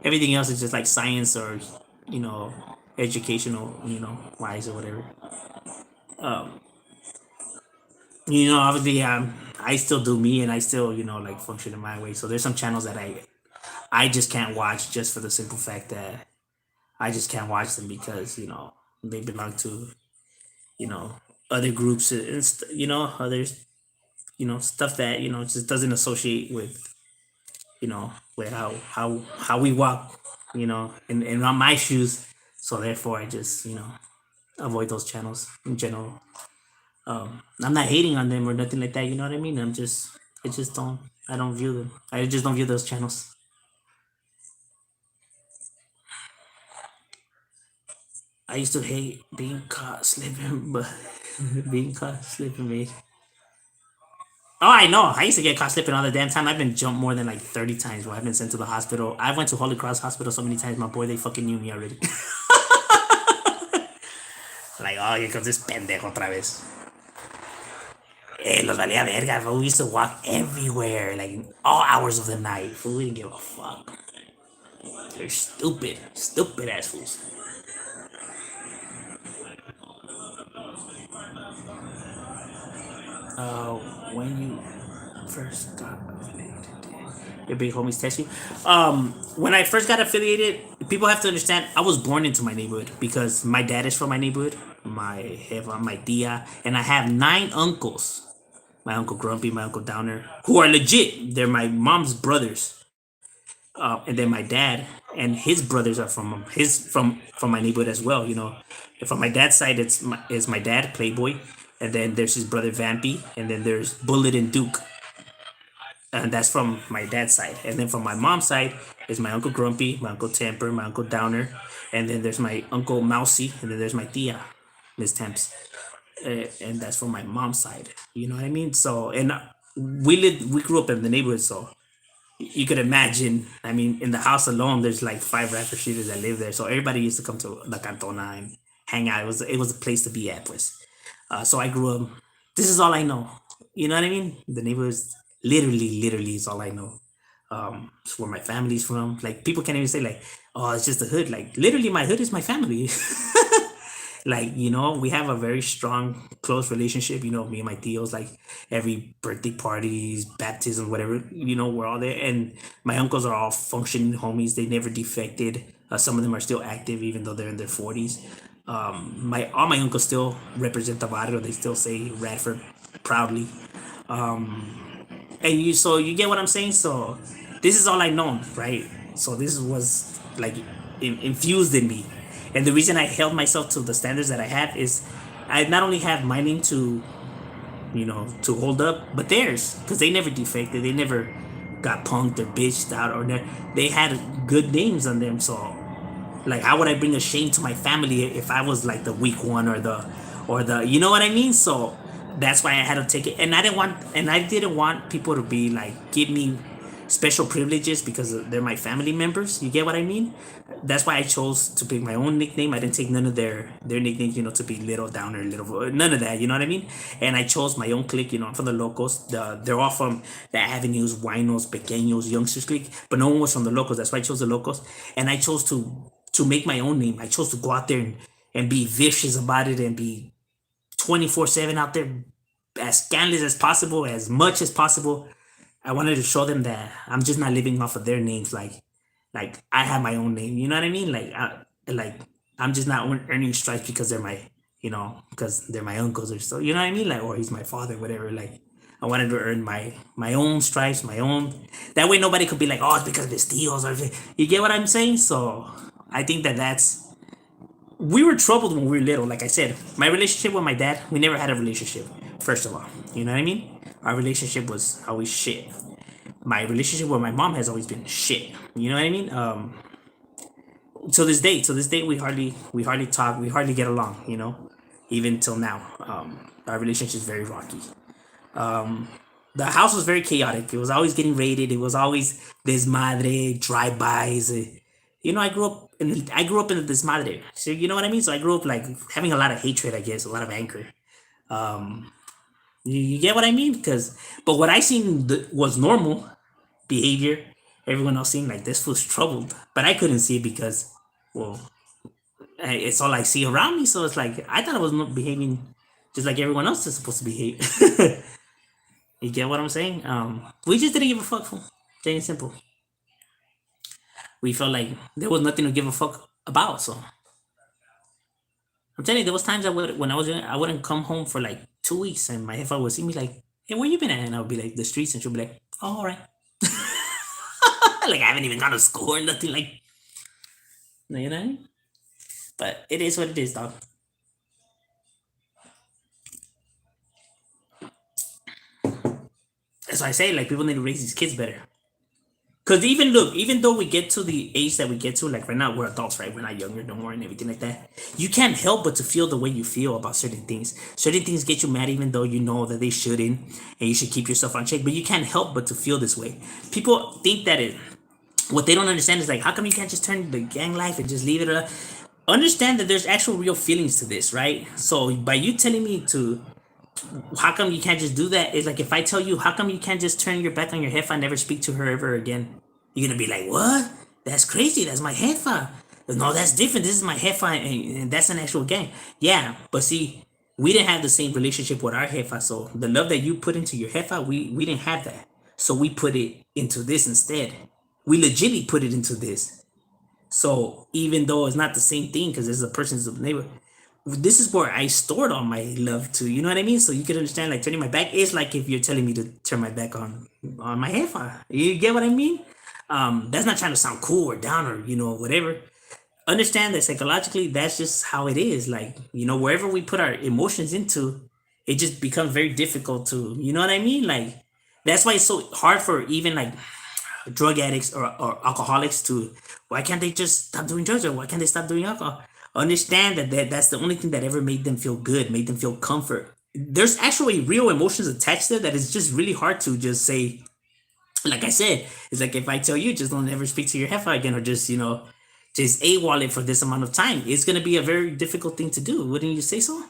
Everything else is just like science or, you know, educational, wise or whatever. Um, obviously, I still do me and I still, like function in my way. So there's some channels that I just can't watch just for the simple fact that I just can't watch them because, they belong to, you know, other groups and, others, stuff that, just doesn't associate with how we walk, and on my shoes. So therefore, I just avoid those channels in general. I'm not hating on them or nothing like that. You know what I mean? I just don't. I don't view them. I just don't view those channels. I used to hate being caught slipping, but being caught slipping me. Oh, I know. I used to get caught slipping all the damn time. I've been jumped more than like 30 times. Where I've been sent to the hospital. I went to Holy Cross Hospital so many times. My boy, they fucking knew me already. Like, oh, here comes this pendejo otra vez. Los valía verga, fool. We used to walk everywhere, like in all hours of the night. Fool, we didn't give a fuck. They're stupid, stupid ass fools. Uh, when you first got affiliated, your big homies test you. When I first got affiliated, people have to understand I was born into my neighborhood because my dad is from my neighborhood. My tia, and I have 9 uncles. My uncle Grumpy, my uncle Downer, who are legit. They're my mom's brothers. And then my dad and his brothers are from my neighborhood as well. And from my dad's side, it's my dad Playboy, and then there's his brother Vampy, and then there's Bullet and Duke, and that's from my dad's side. And then from my mom's side is my uncle Grumpy, my uncle Temper, my uncle Downer, and then there's my uncle Mousy, and then there's my tia, Miss Temps, and that's from my mom's side. You know what I mean? So and we grew up in the neighborhood, so you could imagine. I mean, in the house alone, there's like 5 rapper shooters that live there. So everybody used to come to La Cantona and hang out. It was a place to be at, pues. So I grew up. This is all I know. You know what I mean? The neighborhood is literally is all I know. It's where my family's from. Like people can't even say like, oh, it's just the hood. Like literally, my hood is my family. Like, we have a very strong, close relationship. Me and my tios, like every birthday parties, baptism, whatever, we're all there. And my uncles are all functioning homies. They never defected. Some of them are still active, even though they're in their 40s. My all my uncles still represent the barrio. They still say Radford proudly. And you get what I'm saying. So this is all I know, right? So this was like infused in me, and the reason I held myself to the standards that I had is I not only have my name to hold up, but theirs, because they never defected, they never got punked or bitched out, or they had good names on them. So like, how would I bring a shame to my family if I was like the weak one, or the you know what I mean? So that's why I had to take it, and I didn't want people to be like give me special privileges because they're my family members. You get what I mean? That's why I chose to pick my own nickname. I didn't take none of their nicknames, to be little downer, little none of that. You know what I mean? And I chose my own clique. I'm from the locals. They're all from the avenues, winos, pequeños, youngsters clique, but no one was from the locals. That's why I chose the locals, and I chose to make my own name. I chose to go out there and be vicious about it and be 24/7 out there, as scandalous as possible, as much as possible. I wanted to show them that I'm just not living off of their names. Like I have my own name. You know what I mean? Like I'm just not earning stripes because because they're my uncles or so. You know what I mean? Like, or he's my father, whatever. Like, I wanted to earn my own stripes, my own. That way, nobody could be like, oh, it's because of his deals, or you get what I'm saying. So I think that's we were troubled when we were little. Like I said, my relationship with my dad, we never had a relationship. First of all, you know what I mean? Our relationship was always shit. My relationship with my mom has always been shit. You know what I mean? To this day, we hardly talk. We hardly get along. Even till now, our relationship is very rocky. The house was very chaotic. It was always getting raided. It was always desmadre, drive-bys. I grew up in the desmadre. So you know what I mean. So I grew up like having a lot of hatred. I guess a lot of anger. You get what I mean? But what I seen was normal behavior. Everyone else seemed like this was troubled, but I couldn't see it because, well, it's all I see around me. So it's like I thought I was not behaving just like everyone else is supposed to behave. You get what I'm saying? We just didn't give a fuck. Fool. Plain and simple. We felt like there was nothing to give a fuck about. So I'm telling you, there was times when I was young, I wouldn't come home for like 2 weeks, and my father would see me like, "Hey, where you been at?" And I would be like, "The streets," and she'll be like, "Oh, all right." Like I haven't even gone to school or nothing. Like, you know. But it is what it is, dog. That's why I say like people need to raise these kids better. Cause even though we get to the age that we get to, like right now we're adults, right? We're not younger no more and everything like that. You can't help but to feel the way you feel about certain things. Certain things get you mad, even though you know that they shouldn't, and you should keep yourself on check. But you can't help but to feel this way. People think that what they don't understand is like, how come you can't just turn the gang life and just leave it alone? Understand that there's actual real feelings to this, right? So by you telling me to how come you can't just do that? It's like if I tell you, how come you can't just turn your back on your heifer and never speak to her ever again? You're gonna be like, what? That's crazy. That's my heifer. No, that's different. This is my heifer, and that's an actual gang. Yeah, but see, we didn't have the same relationship with our heifer. So the love that you put into your heifer, we didn't have that. So we put it into this instead. We legitimately put it into this. So even though it's not the same thing, because this is a person's neighbor, this is where I stored all my love to. You know what I mean? So you can understand, like turning my back is like if you're telling me to turn my back on my heifer. You get what I mean? That's not trying to sound cool or down or whatever. Understand that psychologically, that's just how it is. Like wherever we put our emotions into, it just becomes very difficult to. You know what I mean? Like that's why it's so hard for even like drug addicts or alcoholics to why can't they just stop doing drugs or why can't they stop doing alcohol? Understand that's the only thing that ever made them feel good, made them feel comfort. There's actually real emotions attached there that is just really hard to just say. Like I said, it's like if I tell you just don't ever speak to your heifer again or just a wallet for this amount of time, it's gonna be a very difficult thing to do. Wouldn't you say so?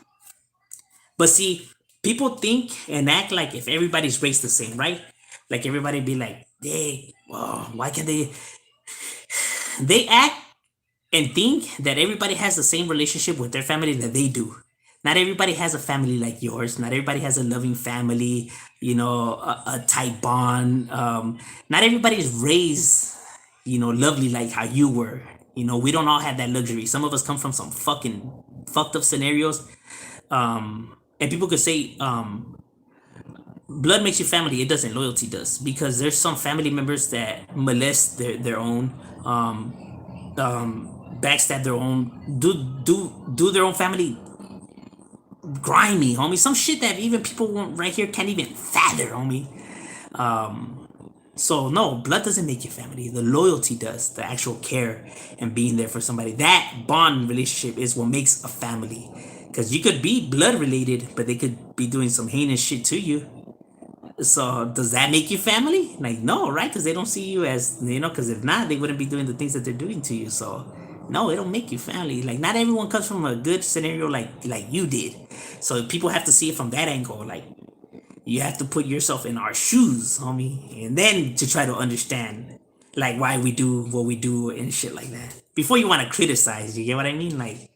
But see, people think and act like if everybody's raised the same, right? Like everybody be like, hey, well, why can't they act and think that everybody has the same relationship with their family that they do. Not everybody has a family like yours. Not everybody has a loving family, a tight bond. Not everybody is raised, lovely like how you were. We don't all have that luxury. Some of us come from some fucking fucked up scenarios. And people could say, blood makes you family. It doesn't. Loyalty does. Because there's some family members that molest their own. Backstab their own, do their own family grimy, homie. Some shit that even people right here can't even fathom, homie. So no, blood doesn't make you family. The loyalty does. The actual care and being there for somebody. That bond relationship is what makes a family. Because you could be blood related, but they could be doing some heinous shit to you. So does that make you family? Like no, right? Because they don't see you as Because if not, they wouldn't be doing the things that they're doing to you. So no, it don't make you family. Like not everyone comes from a good scenario like you did. So people have to see it from that angle. Like you have to put yourself in our shoes, homie, and then to try to understand like why we do what we do and shit like that. Before you want to criticize, you get what I mean? Like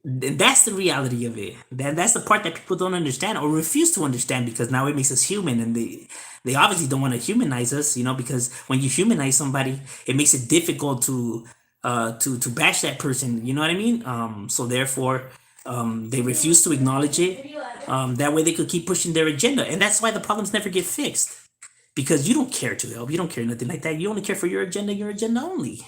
that's the reality of it. That's the part that people don't understand or refuse to understand because now it makes us human, and they obviously don't want to humanize us, because when you humanize somebody, it makes it difficult to bash that person. You know what I mean? So therefore, they refuse to acknowledge it. That way, they could keep pushing their agenda, and that's why the problems never get fixed because you don't care to help. You don't care nothing like that. You only care for your agenda only.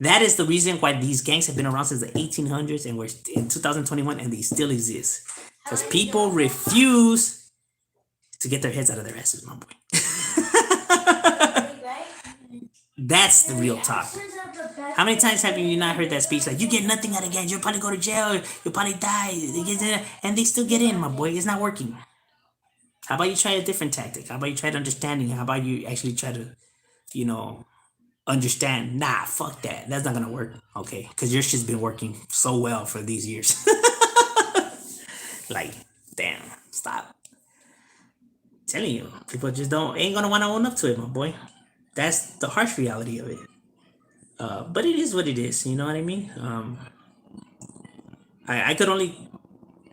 That is the reason why these gangs have been around since the 1800s and we're in 2021 and they still exist. Because people refuse to get their heads out of their asses, my boy. That's the real talk. How many times have you not heard that speech? Like, you get nothing out of gangs, you'll probably go to jail, you'll probably die, and they still get in, my boy. It's not working. How about you try a different tactic? How about you try understanding? How about you actually try to, you know, understand? Nah, fuck that. That's not gonna work. Okay, because your shit's been working so well for these years. Like, damn, stop. Telling you, people just don't ain't gonna want to own up to it, my boy. That's the harsh reality of it. But it is what it is. You know what I mean? I could only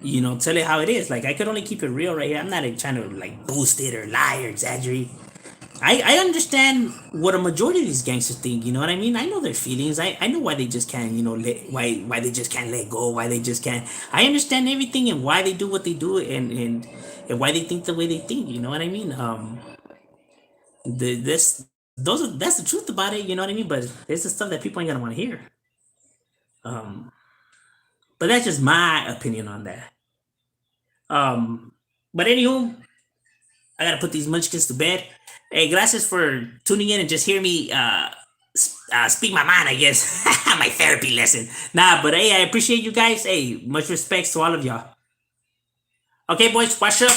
tell it how it is. Like I could only keep it real right here. I'm not like, trying to like boost it or lie or exaggerate. I understand what a majority of these gangsters think. You know what I mean? I know their feelings. I know why they just can't. Why they just can't let go. Why they just can't. I understand everything and why they do what they do and why they think the way they think. You know what I mean? The this those are that's the truth about it. You know what I mean? But there's the stuff that people ain't gonna want to hear. Um, but that's just my opinion on that. But anywho, I gotta put these munchkins to bed. Hey, gracias for tuning in and just hear me speak my mind, I guess. My therapy lesson. Nah, but hey, I appreciate you guys. Hey, much respects to all of y'all. Okay, boys, wash up.